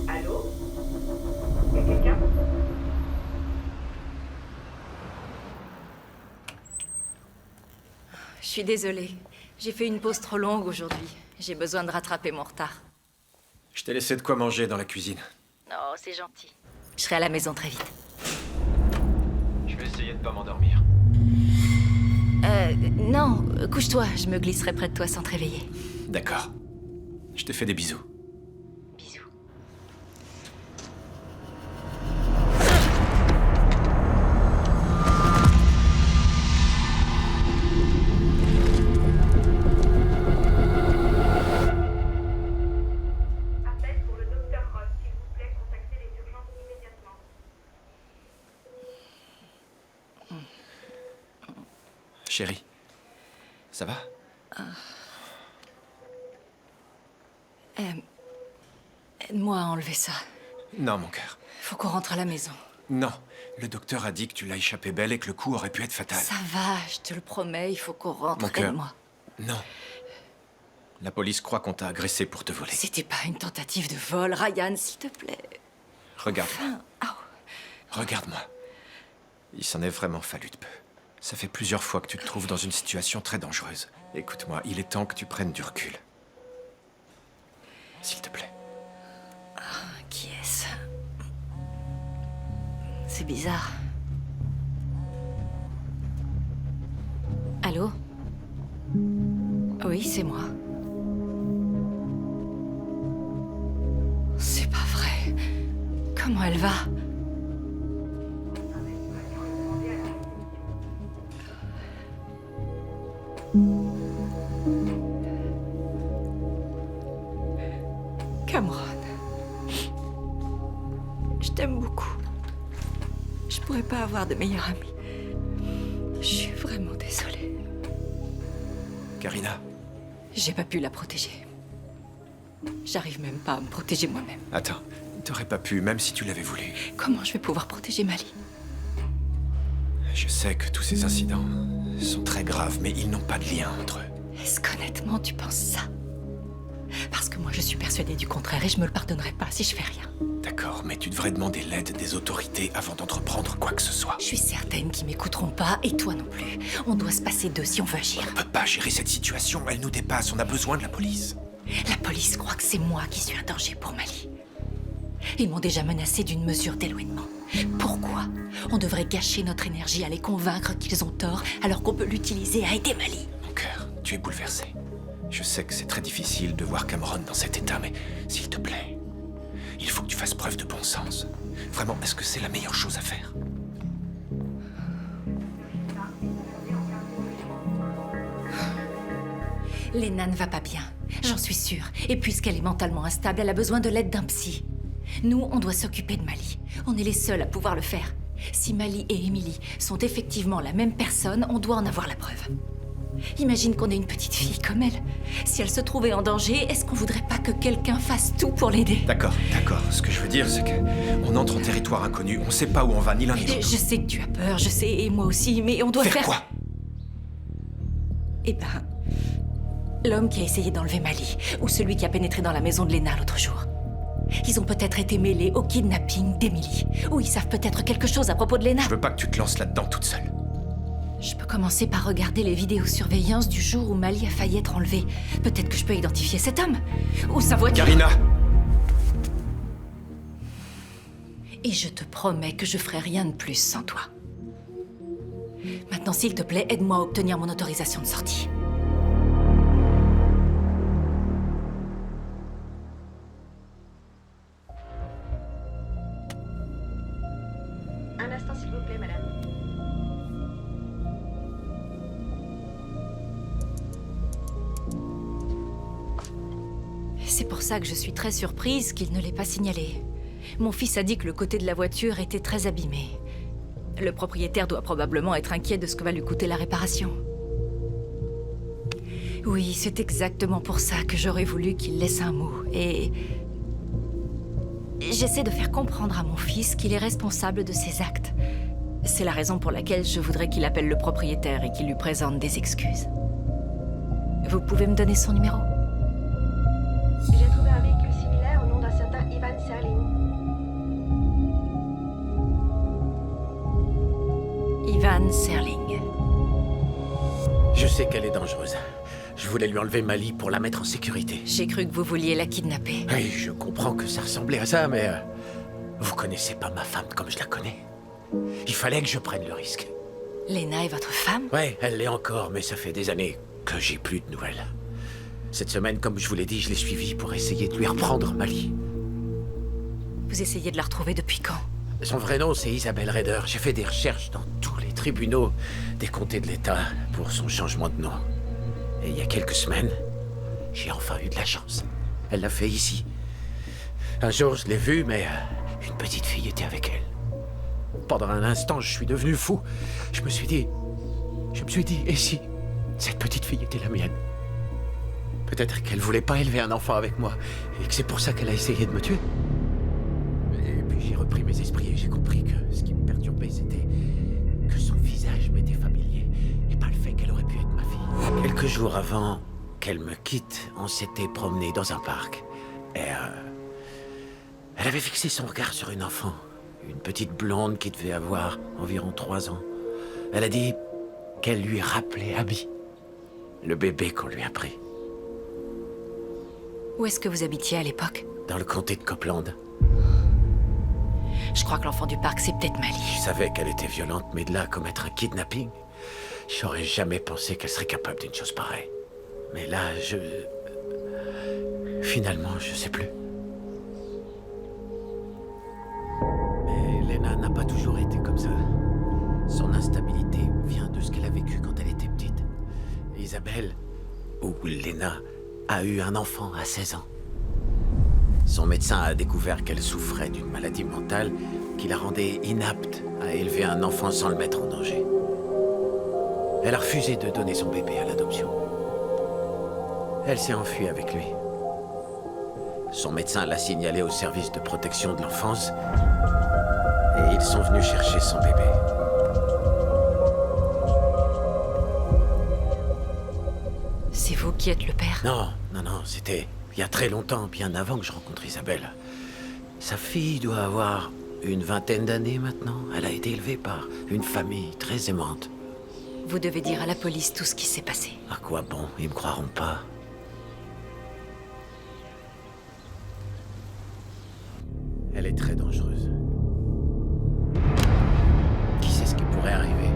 [SPEAKER 8] Allô? Y a quelqu'un?
[SPEAKER 3] Je suis désolée. J'ai fait une pause trop longue aujourd'hui. J'ai besoin de rattraper mon retard.
[SPEAKER 4] Je t'ai laissé de quoi manger dans la cuisine.
[SPEAKER 3] Oh, c'est gentil. Je serai à la maison très vite.
[SPEAKER 4] Je vais essayer de pas m'endormir.
[SPEAKER 3] Non, couche-toi. Je me glisserai près de toi sans te réveiller.
[SPEAKER 4] D'accord. Je te fais des bisous.
[SPEAKER 3] Bisous.
[SPEAKER 8] Appel pour le docteur Ross, s'il vous plaît, contactez les urgences immédiatement.
[SPEAKER 4] Chérie, ça va?
[SPEAKER 3] Aide-moi à enlever ça.
[SPEAKER 4] Non, mon cœur.
[SPEAKER 3] Faut qu'on rentre à la maison.
[SPEAKER 4] Non. Le docteur a dit que tu l'as échappé belle et que le coup aurait pu être fatal.
[SPEAKER 3] Ça va, je te le promets, il faut qu'on rentre.
[SPEAKER 4] Mon cœur.
[SPEAKER 3] Aide-moi.
[SPEAKER 4] Non. La police croit qu'on t'a agressé pour te voler.
[SPEAKER 3] C'était pas une tentative de vol, Ryan, s'il te plaît.
[SPEAKER 4] Regarde.
[SPEAKER 3] Enfin,
[SPEAKER 4] Regarde-moi. Il s'en est vraiment fallu de peu. Ça fait plusieurs fois que tu te trouves dans une situation très dangereuse. Écoute-moi, il est temps que tu prennes du recul. S'il te plaît.
[SPEAKER 3] Qui est-ce? C'est bizarre. Allô? Oui, c'est moi. C'est pas vrai. Comment elle va? Cameron. Je t'aime beaucoup. Je pourrais pas avoir de meilleure amie. Je suis vraiment désolée.
[SPEAKER 4] Karina,
[SPEAKER 3] J'ai pas pu la protéger. J'arrive même pas à me protéger moi-même.
[SPEAKER 4] attends. T'aurais pas pu, même si tu l'avais voulu.
[SPEAKER 3] Comment je vais pouvoir protéger Mali?
[SPEAKER 4] Je sais que tous ces incidents sont très graves, mais ils n'ont pas de lien entre eux.
[SPEAKER 3] Est-ce qu'honnêtement tu penses ça? Parce que moi je suis persuadée du contraire et je me le pardonnerai pas si je fais rien.
[SPEAKER 4] D'accord, mais tu devrais demander l'aide des autorités avant d'entreprendre quoi que ce soit.
[SPEAKER 3] Je suis certaine qu'ils m'écouteront pas et toi non plus. On doit se passer d'eux si on veut agir.
[SPEAKER 4] On peut pas gérer cette situation, elle nous dépasse, on a besoin de la police.
[SPEAKER 3] La police croit que c'est moi qui suis un danger pour Mali. Ils m'ont déjà menacé d'une mesure d'éloignement. Pourquoi on devrait gâcher notre énergie à les convaincre qu'ils ont tort alors qu'on peut l'utiliser à aider Mali?
[SPEAKER 4] Mon cœur, tu es bouleversé. Je sais que c'est très difficile de voir Cameron dans cet état, mais s'il te plaît, il faut que tu fasses preuve de bon sens. Vraiment, est-ce que c'est la meilleure chose à faire?
[SPEAKER 3] Lena ne va pas bien, j'en suis sûre. Et puisqu'elle est mentalement instable, elle a besoin de l'aide d'un psy. Nous, on doit s'occuper de Mali. On est les seuls à pouvoir le faire. Si Mali et Emily sont effectivement la même personne, on doit en avoir la preuve. Imagine qu'on ait une petite fille comme elle. Si elle se trouvait en danger, est-ce qu'on voudrait pas que quelqu'un fasse tout pour l'aider?
[SPEAKER 4] D'accord, d'accord. Ce que je veux dire, c'est que on entre en territoire inconnu, on sait pas où on va, ni l'un ni l'autre.
[SPEAKER 3] Je sais que tu as peur, je sais, et moi aussi, mais on doit faire...
[SPEAKER 4] quoi?
[SPEAKER 3] Eh ben... l'homme qui a essayé d'enlever Mali, ou celui qui a pénétré dans la maison de Lena l'autre jour. Ils ont peut-être été mêlés au kidnapping d'Emily. Ou ils savent peut-être quelque chose à propos de Lena.
[SPEAKER 4] Je veux pas que tu te lances là-dedans toute seule.
[SPEAKER 3] Je peux commencer par regarder les vidéosurveillance du jour où Mali a failli être enlevée. Peut-être que je peux identifier cet homme. Ou sa voiture.
[SPEAKER 4] Karina!
[SPEAKER 3] Et je te promets que je ferai rien de plus sans toi. Maintenant, s'il te plaît, aide-moi à obtenir mon autorisation de sortie.
[SPEAKER 10] Un instant, s'il vous plaît, madame.
[SPEAKER 3] C'est pour ça que je suis très surprise qu'il ne l'ait pas signalé. Mon fils a dit que le côté de la voiture était très abîmé. Le propriétaire doit probablement être inquiet de ce que va lui coûter la réparation. Oui, c'est exactement pour ça que j'aurais voulu qu'il laisse un mot. Et j'essaie de faire comprendre à mon fils qu'il est responsable de ses actes. C'est la raison pour laquelle je voudrais qu'il appelle le propriétaire et qu'il lui présente des excuses. Vous pouvez me donner son numéro?
[SPEAKER 10] J'ai trouvé un véhicule similaire au nom d'un certain Ivan Serling.
[SPEAKER 3] Ivan Serling.
[SPEAKER 13] Je sais qu'elle est dangereuse. Je voulais lui enlever Mali pour la mettre en sécurité.
[SPEAKER 3] J'ai cru que vous vouliez la kidnapper.
[SPEAKER 13] Oui, je comprends que ça ressemblait à ça, mais... vous connaissez pas ma femme comme je la connais. Il fallait que je prenne le risque.
[SPEAKER 3] Lena est votre femme?
[SPEAKER 13] Ouais, elle l'est encore, mais ça fait des années que j'ai plus de nouvelles. Cette semaine, comme je vous l'ai dit, je l'ai suivie pour essayer de lui reprendre Mali.
[SPEAKER 3] Vous essayez de la retrouver depuis quand?
[SPEAKER 13] Son vrai nom, c'est Isabelle Rader. J'ai fait des recherches dans tous les tribunaux des comtés de l'État pour son changement de nom. Et il y a quelques semaines, j'ai enfin eu de la chance. Elle l'a fait ici. Un jour, je l'ai vue, mais une petite fille était avec elle. Pendant un instant, je suis devenu fou. Je me suis dit, et si cette petite fille était la mienne? Peut-être qu'elle voulait pas élever un enfant avec moi, et que c'est pour ça qu'elle a essayé de me tuer. Et puis j'ai repris mes esprits et j'ai compris que ce qui me perturbait, c'était que son visage m'était familier, et pas le fait qu'elle aurait pu être ma fille. Quelques jours avant qu'elle me quitte, on s'était promené dans un parc. Et elle avait fixé son regard sur une enfant, une petite blonde qui devait avoir environ 3 ans. Elle a dit qu'elle lui rappelait Abby, le bébé qu'on lui a pris.
[SPEAKER 3] Où est-ce que vous habitiez à l'époque?
[SPEAKER 13] Dans le comté de Copeland.
[SPEAKER 3] Je crois que l'enfant du parc, c'est peut-être Mali.
[SPEAKER 13] Je savais qu'elle était violente, mais de là à commettre un kidnapping, j'aurais jamais pensé qu'elle serait capable d'une chose pareille. Mais là, finalement, je sais plus. Mais Lena n'a pas toujours été comme ça. Son instabilité vient de ce qu'elle a vécu quand elle était petite. Isabelle, ou Lena, a eu un enfant à 16 ans. Son médecin a découvert qu'elle souffrait d'une maladie mentale qui la rendait inapte à élever un enfant sans le mettre en danger. Elle a refusé de donner son bébé à l'adoption. Elle s'est enfuie avec lui. Son médecin l'a signalé au service de protection de l'enfance et ils sont venus chercher son bébé.
[SPEAKER 3] C'est vous qui êtes le père?
[SPEAKER 13] Non, c'était il y a très longtemps, bien avant que je rencontre Isabelle. Sa fille doit avoir une 20aine d'années maintenant. Elle a été élevée par une famille très aimante.
[SPEAKER 3] Vous devez dire à la police tout ce qui s'est passé.
[SPEAKER 13] À quoi bon? Ils me croiront pas. Elle est très dangereuse. Qui sait ce qui pourrait arriver?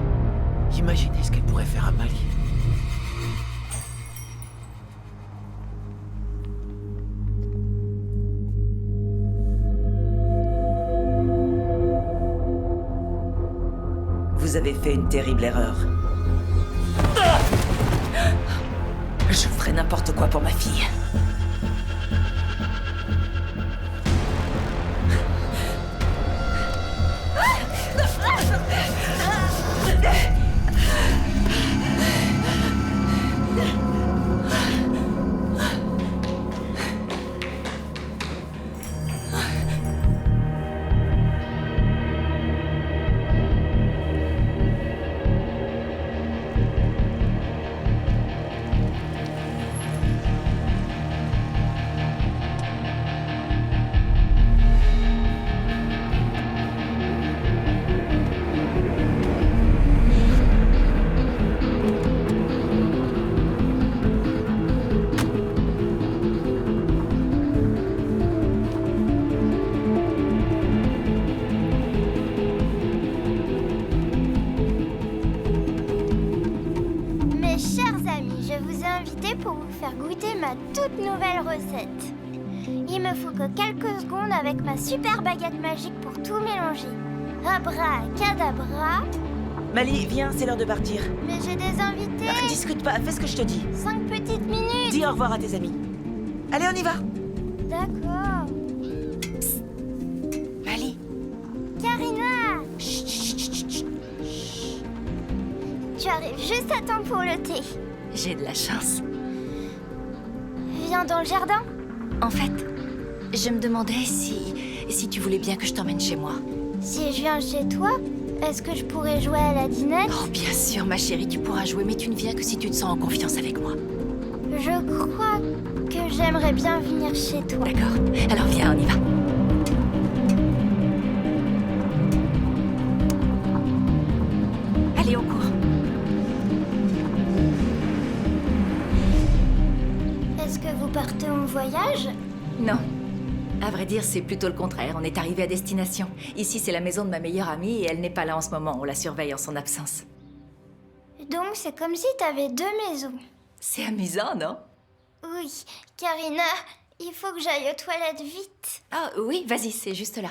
[SPEAKER 13] Imaginez ce qu'elle pourrait faire à Mali.
[SPEAKER 7] Vous avez fait une terrible erreur. Je ferai n'importe quoi pour ma fille.
[SPEAKER 6] Chers amis, je vous ai invités pour vous faire goûter ma toute nouvelle recette. Il me faut que quelques secondes avec ma super baguette magique pour tout mélanger. Abracadabra.
[SPEAKER 7] Mali, viens, c'est l'heure de partir.
[SPEAKER 6] Mais j'ai des invités.
[SPEAKER 7] Discute pas, fais ce que je te dis.
[SPEAKER 6] 5 petites minutes.
[SPEAKER 7] Dis au revoir à tes amis. Allez, on y va.
[SPEAKER 6] D'accord.
[SPEAKER 3] Mali.
[SPEAKER 6] Karina.
[SPEAKER 3] Chut, chut, chut, chut.
[SPEAKER 6] Tu arrives juste à temps pour le thé.
[SPEAKER 3] J'ai de la chance.
[SPEAKER 6] Viens dans le jardin.
[SPEAKER 3] En fait, je me demandais si tu voulais bien que je t'emmène chez moi.
[SPEAKER 6] Si je viens chez toi, est-ce que je pourrais jouer à la dinette?
[SPEAKER 3] Oh, bien sûr, ma chérie, tu pourras jouer, mais tu ne viens que si tu te sens en confiance avec moi.
[SPEAKER 6] Je crois que j'aimerais bien venir chez toi.
[SPEAKER 3] D'accord. Alors viens, on y va. Allez, on court.
[SPEAKER 6] Est-ce que vous partez en voyage?
[SPEAKER 3] Non. À vrai dire, c'est plutôt le contraire. On est arrivé à destination. Ici, c'est la maison de ma meilleure amie et elle n'est pas là en ce moment. On la surveille en son absence.
[SPEAKER 6] Donc, c'est comme si t'avais 2 maisons.
[SPEAKER 3] C'est amusant, non?
[SPEAKER 6] Oui. Karina, il faut que j'aille aux toilettes vite.
[SPEAKER 3] Ah oui, vas-y, c'est juste là.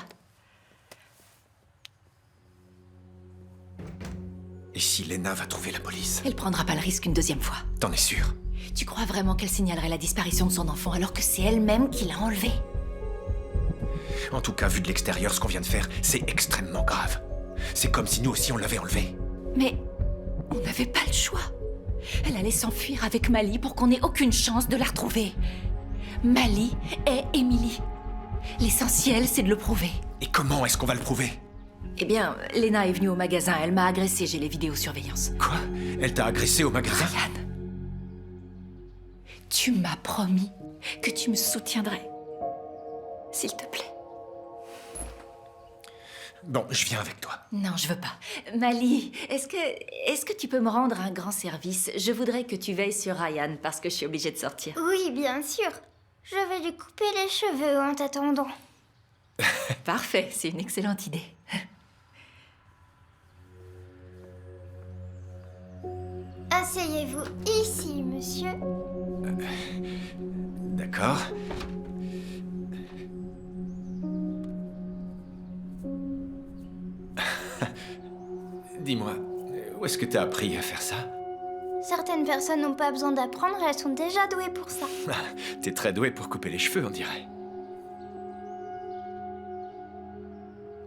[SPEAKER 4] Et si Lena va trouver la police?
[SPEAKER 3] Elle prendra pas le risque une deuxième fois.
[SPEAKER 4] T'en es sûr?
[SPEAKER 3] Tu crois vraiment qu'elle signalerait la disparition de son enfant alors que c'est elle-même qui l'a enlevé?
[SPEAKER 4] En tout cas, vu de l'extérieur, ce qu'on vient de faire, c'est extrêmement grave. C'est comme si nous aussi on l'avait enlevé.
[SPEAKER 3] Mais on n'avait pas le choix. Elle allait s'enfuir avec Mali pour qu'on ait aucune chance de la retrouver. Mali est Emily. L'essentiel, c'est de le prouver.
[SPEAKER 4] Et comment est-ce qu'on va le prouver?
[SPEAKER 3] Eh bien, Lena est venue au magasin, elle m'a agressée, j'ai les vidéosurveillance.
[SPEAKER 4] Quoi? Elle t'a agressé au magasin?
[SPEAKER 3] Ryan, tu m'as promis que tu me soutiendrais. S'il te plaît.
[SPEAKER 4] Bon, je viens avec toi.
[SPEAKER 3] Non, je veux pas. Mali, est-ce que tu peux me rendre un grand service? Je voudrais que tu veilles sur Ryan parce que je suis obligée de sortir.
[SPEAKER 6] Oui, bien sûr. Je vais lui couper les cheveux en t'attendant.
[SPEAKER 3] Parfait, c'est une excellente idée.
[SPEAKER 6] Asseyez-vous ici, monsieur.
[SPEAKER 4] D'accord. Dis-moi, où est-ce que t'as appris à faire ça?
[SPEAKER 6] Certaines personnes n'ont pas besoin d'apprendre, elles sont déjà douées pour ça.
[SPEAKER 4] T'es très doué pour couper les cheveux, on dirait.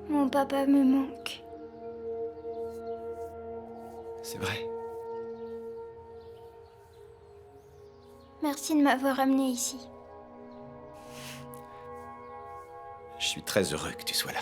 [SPEAKER 6] Mon papa me manque.
[SPEAKER 4] C'est vrai.
[SPEAKER 6] Merci de m'avoir amené ici.
[SPEAKER 4] Je suis très heureux que tu sois là.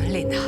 [SPEAKER 3] Lena.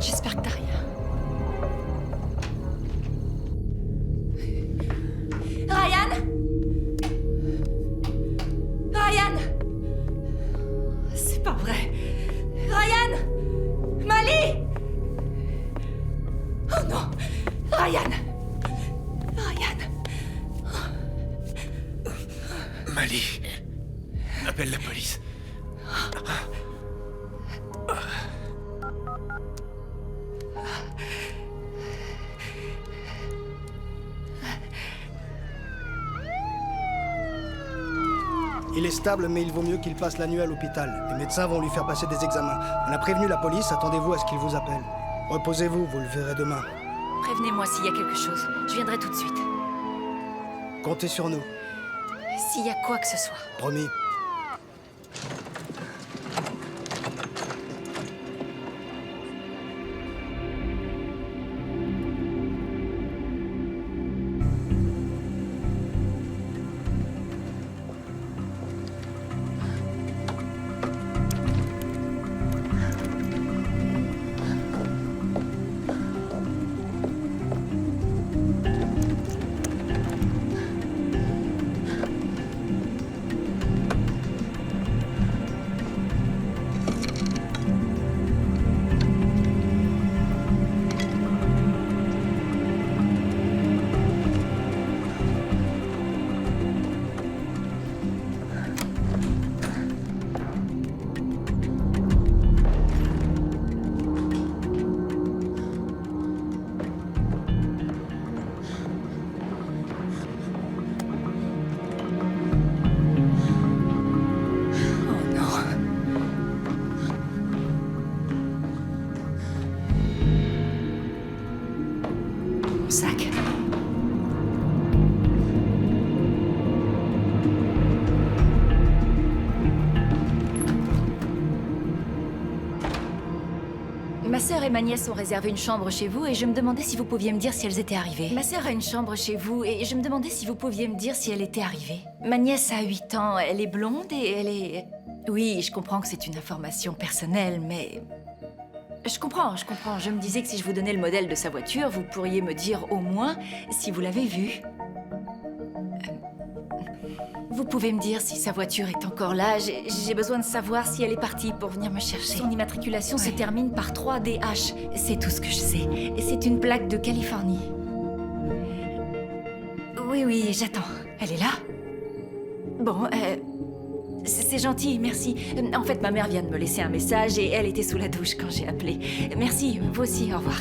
[SPEAKER 3] J'espère que t'as rien. Ryan! Ryan! C'est pas vrai. Ryan! Mali! Oh non! Ryan! Ryan!
[SPEAKER 4] Mali, appelle la police.
[SPEAKER 11] Il est stable, mais il vaut mieux qu'il passe la nuit à l'hôpital. Les médecins vont lui faire passer des examens. On a prévenu la police, attendez-vous à ce qu'il vous appelle. Reposez-vous, vous le verrez demain.
[SPEAKER 3] Prévenez-moi s'il y a quelque chose. Je viendrai tout de suite.
[SPEAKER 11] Comptez sur nous.
[SPEAKER 3] S'il y a quoi que ce soit.
[SPEAKER 11] Promis.
[SPEAKER 3] Sac. Ma sœur et ma nièce ont réservé une chambre chez vous et je me demandais si vous pouviez me dire si elles étaient arrivées. Ma sœur a une chambre chez vous et je me demandais si vous pouviez me dire si elle était arrivée. Ma nièce a 8 ans, elle est blonde et elle est... Oui, je comprends que c'est une information personnelle, mais... Je comprends. Je me disais que si je vous donnais le modèle de sa voiture, vous pourriez me dire au moins si vous l'avez vue. Vous pouvez me dire si sa voiture est encore là. J'ai besoin de savoir si elle est partie pour venir me chercher. Son immatriculation se termine par 3DH. C'est tout ce que je sais. Et c'est une plaque de Californie. Oui, j'attends. Elle est là? Bon, c'est gentil, merci. En fait, ma mère vient de me laisser un message et elle était sous la douche quand j'ai appelé. Merci, vous aussi, au revoir.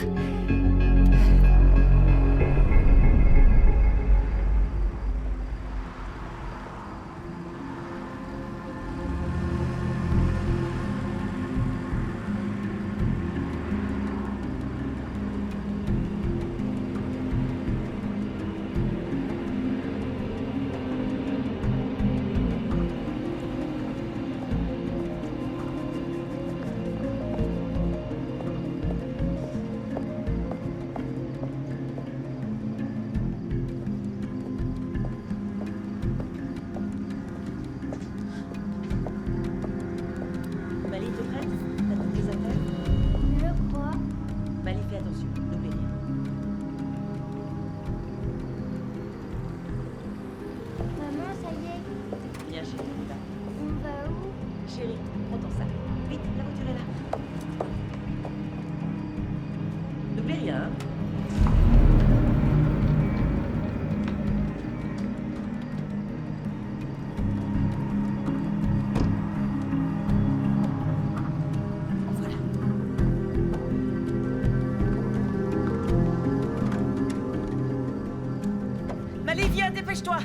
[SPEAKER 7] Mali, viens, dépêche-toi.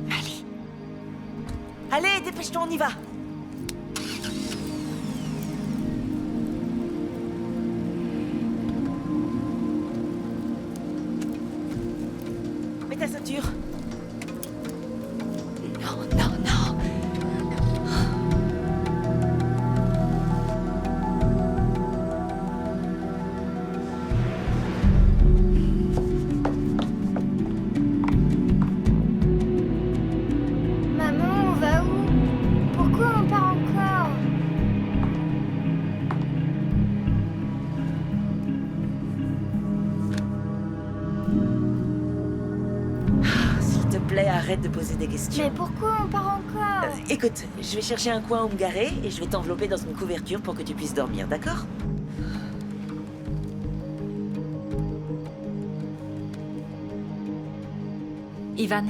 [SPEAKER 3] Mali.
[SPEAKER 7] Allez, dépêche-toi, on y va. Mets ta ceinture.
[SPEAKER 3] Non.
[SPEAKER 6] Maman, on va où? Pourquoi on part encore?
[SPEAKER 7] S'il te plaît, arrête de poser des questions.
[SPEAKER 6] Mais pourquoi on part encore?
[SPEAKER 7] Écoute, je vais chercher un coin où me garer et je vais t'envelopper dans une couverture pour que tu puisses dormir, d'accord?
[SPEAKER 3] Ivan,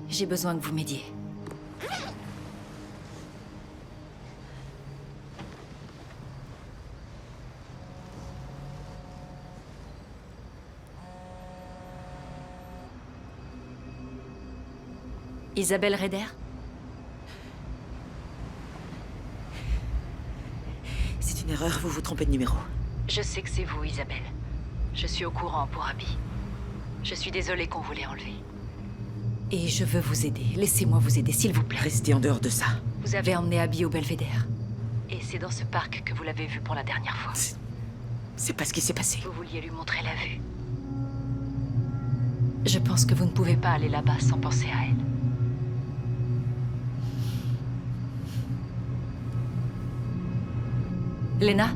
[SPEAKER 3] j'ai besoin que vous m'aidiez. Isabelle Raider?
[SPEAKER 7] C'est une erreur, vous vous trompez de numéro.
[SPEAKER 3] Je sais que c'est vous, Isabelle. Je suis au courant pour Abby. Je suis désolée qu'on vous l'ait enlevé. Et je veux vous aider. Laissez-moi vous aider, s'il vous plaît.
[SPEAKER 7] Restez en dehors de ça.
[SPEAKER 3] Vous avez emmené Abby au Belvédère. Et c'est dans ce parc que vous l'avez vue pour la dernière fois.
[SPEAKER 7] C'est pas ce qui s'est passé.
[SPEAKER 3] Vous vouliez lui montrer la vue. Je pense que vous ne pouvez pas aller là-bas sans penser à elle. Lena?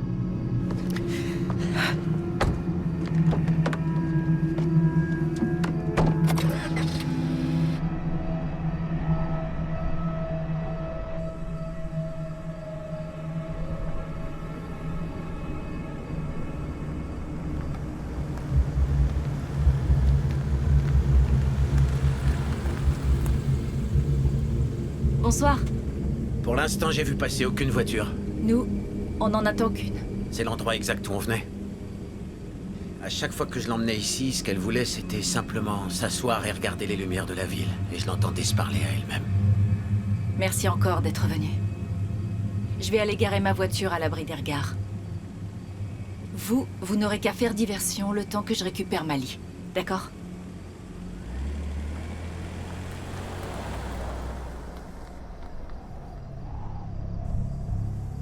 [SPEAKER 3] Bonsoir.
[SPEAKER 13] Pour l'instant, j'ai vu passer aucune voiture.
[SPEAKER 3] Nous, on n'en attend qu'une.
[SPEAKER 13] C'est l'endroit exact où on venait. À chaque fois que je l'emmenais ici, ce qu'elle voulait, c'était simplement s'asseoir et regarder les lumières de la ville. Et je l'entendais se parler à elle-même.
[SPEAKER 3] Merci encore d'être venu. Je vais aller garer ma voiture à l'abri des regards. Vous n'aurez qu'à faire diversion le temps que je récupère Mali. D'accord?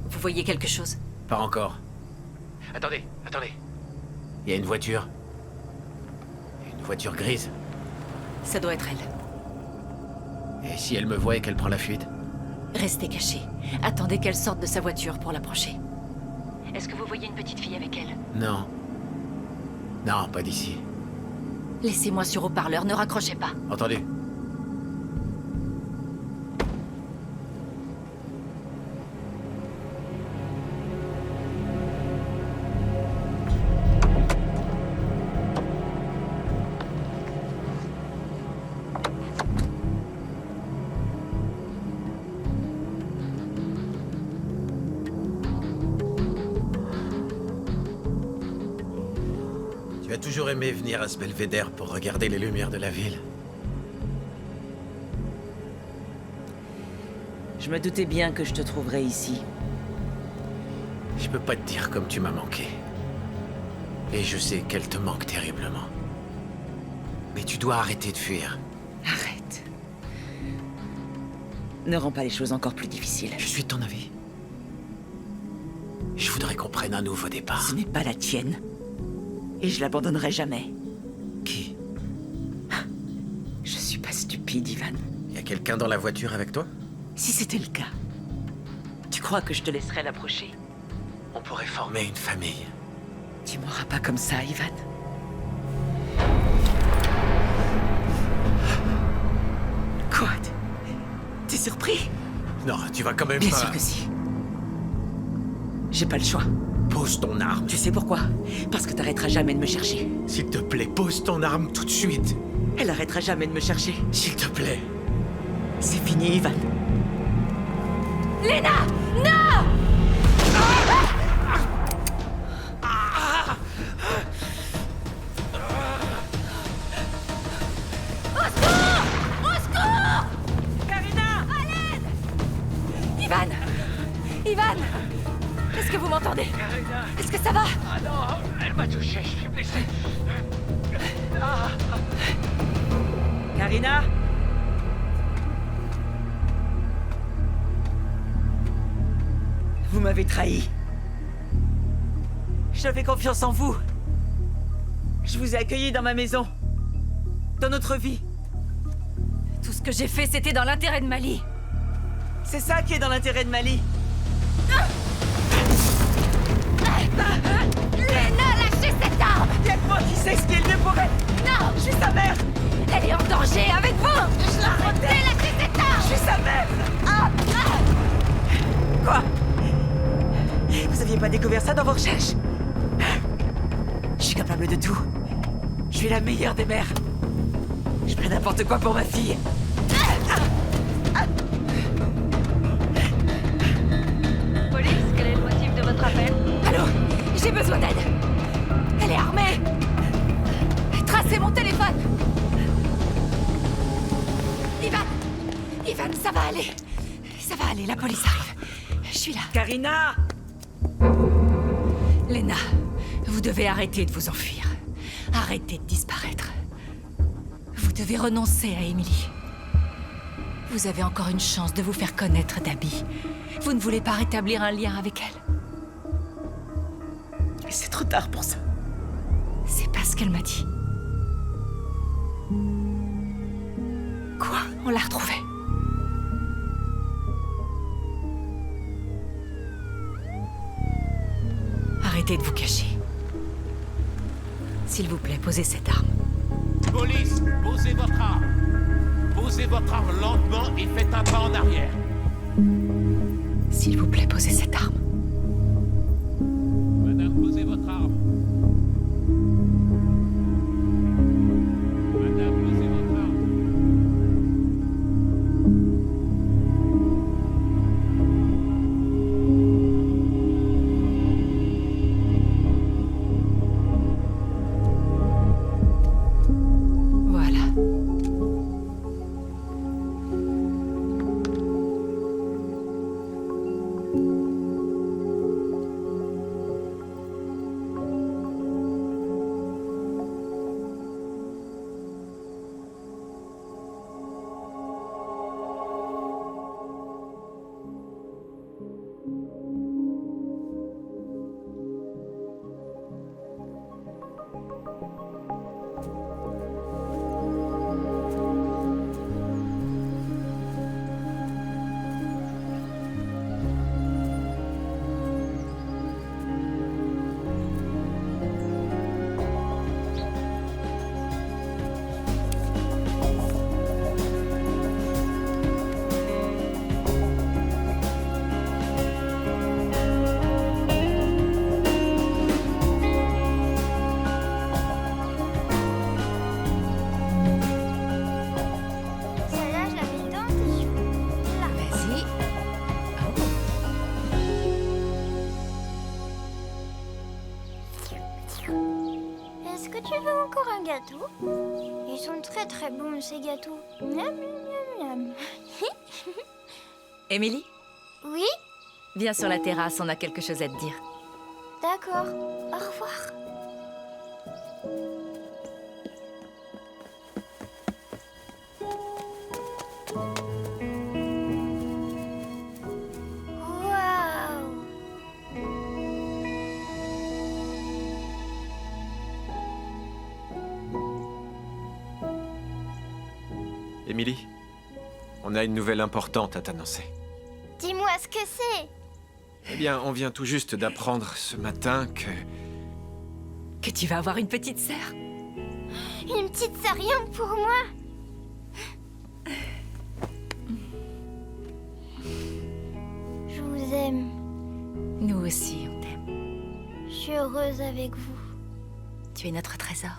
[SPEAKER 3] Vous voyez quelque chose?
[SPEAKER 13] Pas encore. Attendez. Il y a une voiture. Une voiture grise.
[SPEAKER 3] Ça doit être elle.
[SPEAKER 13] Et si elle me voit et qu'elle prend la fuite?
[SPEAKER 3] Restez cachés. Attendez qu'elle sorte de sa voiture pour l'approcher. Est-ce que vous voyez une petite fille avec elle?
[SPEAKER 13] Non. Non, pas d'ici.
[SPEAKER 3] Laissez-moi sur haut-parleur, ne raccrochez pas.
[SPEAKER 13] Entendu. Tu as toujours aimé venir à ce belvédère pour regarder les lumières de la ville.
[SPEAKER 7] Je me doutais bien que je te trouverais ici.
[SPEAKER 13] Je peux pas te dire comme tu m'as manqué. Et je sais qu'elle te manque terriblement. Mais tu dois arrêter de fuir.
[SPEAKER 7] Arrête. Ne rends pas les choses encore plus difficiles.
[SPEAKER 13] Je suis de ton avis. Je voudrais qu'on prenne un nouveau départ.
[SPEAKER 7] Ce n'est pas la tienne. Et je l'abandonnerai jamais.
[SPEAKER 13] Qui?
[SPEAKER 7] Je suis pas stupide, Ivan.
[SPEAKER 13] Y a quelqu'un dans la voiture avec toi?
[SPEAKER 7] Si c'était le cas, tu crois que je te laisserais l'approcher?
[SPEAKER 13] On pourrait former une famille.
[SPEAKER 7] Tu m'auras pas comme ça, Ivan. Quoi? T'es surpris?
[SPEAKER 13] Non, tu vas quand même
[SPEAKER 7] Bien
[SPEAKER 13] pas...
[SPEAKER 7] sûr que si. J'ai pas le choix.
[SPEAKER 13] Pose ton arme.
[SPEAKER 7] Tu sais pourquoi? Parce que t'arrêteras jamais de me chercher.
[SPEAKER 13] S'il te plaît, pose ton arme tout de suite.
[SPEAKER 7] Elle arrêtera jamais de me chercher.
[SPEAKER 13] S'il te plaît.
[SPEAKER 7] C'est fini, Ivan.
[SPEAKER 3] Lena! Non! Au secours! Au secours!
[SPEAKER 7] Karina!
[SPEAKER 3] À l'aide! Ivan! Ivan! Est-ce que vous m'entendez? Est-ce que ça va?
[SPEAKER 13] Ah non, elle m'a touché, je suis blessé.
[SPEAKER 7] Karina? Vous m'avez trahi. J'avais confiance en vous. Je vous ai accueilli dans ma maison. Dans notre vie.
[SPEAKER 3] Tout ce que j'ai fait, c'était dans l'intérêt de Mali.
[SPEAKER 7] C'est ça qui est dans l'intérêt de Mali.
[SPEAKER 3] Lena, lâchez cette arme!
[SPEAKER 7] Y'a que moi qui sais ce qui est le mieux pour elle.
[SPEAKER 3] Non!
[SPEAKER 7] Je suis sa mère.
[SPEAKER 3] Elle est en danger avec vous! Je la protège! Lâchez cette arme!
[SPEAKER 7] Je suis sa mère. Quoi? Vous aviez pas découvert ça dans vos recherches? Je suis capable de tout. Je suis la meilleure des mères. Je ferai n'importe quoi pour ma fille.
[SPEAKER 3] Police, quel est le motif de votre appel? Allô? J'ai besoin d'aide! Elle est armée! Tracez mon téléphone! Ivan! Allez, ça va aller, la police arrive. Je suis là.
[SPEAKER 7] Karina!
[SPEAKER 3] Lena, vous devez arrêter de vous enfuir. Arrêtez de disparaître. Vous devez renoncer à Emily. Vous avez encore une chance de vous faire connaître d'Abby. Vous ne voulez pas rétablir un lien avec elle?
[SPEAKER 7] Mais c'est trop tard pour ça.
[SPEAKER 3] C'est pas ce qu'elle m'a dit. Quoi? On l'a retrouvée. Arrêtez de vous cacher. S'il vous plaît, posez cette arme.
[SPEAKER 9] Police, posez votre arme. Posez votre arme lentement et faites un pas en arrière.
[SPEAKER 3] S'il vous plaît, posez cette arme.
[SPEAKER 9] Madame, posez votre arme. Madame, posez votre arme.
[SPEAKER 3] Voilà.
[SPEAKER 6] Celle-là, je la mets dans tes cheveux. Là.
[SPEAKER 3] Vas-y.
[SPEAKER 6] Est-ce que tu veux encore un gâteau? Ils sont très très bons ces gâteaux. Miam, miam, miam.
[SPEAKER 3] Emily,
[SPEAKER 6] Oui?
[SPEAKER 3] viens sur la terrasse, on a quelque chose à te dire.
[SPEAKER 6] D'accord. Au revoir. Waouh!
[SPEAKER 4] Emily, on a une nouvelle importante à t'annoncer.
[SPEAKER 6] Dis-moi ce que c'est.
[SPEAKER 4] Eh bien, on vient tout juste d'apprendre ce matin que...
[SPEAKER 3] Que tu vas avoir une petite sœur.
[SPEAKER 6] Une petite sœur rien que pour moi. Je vous aime.
[SPEAKER 3] Nous aussi, on t'aime.
[SPEAKER 6] Je suis heureuse avec vous.
[SPEAKER 3] Tu es notre trésor.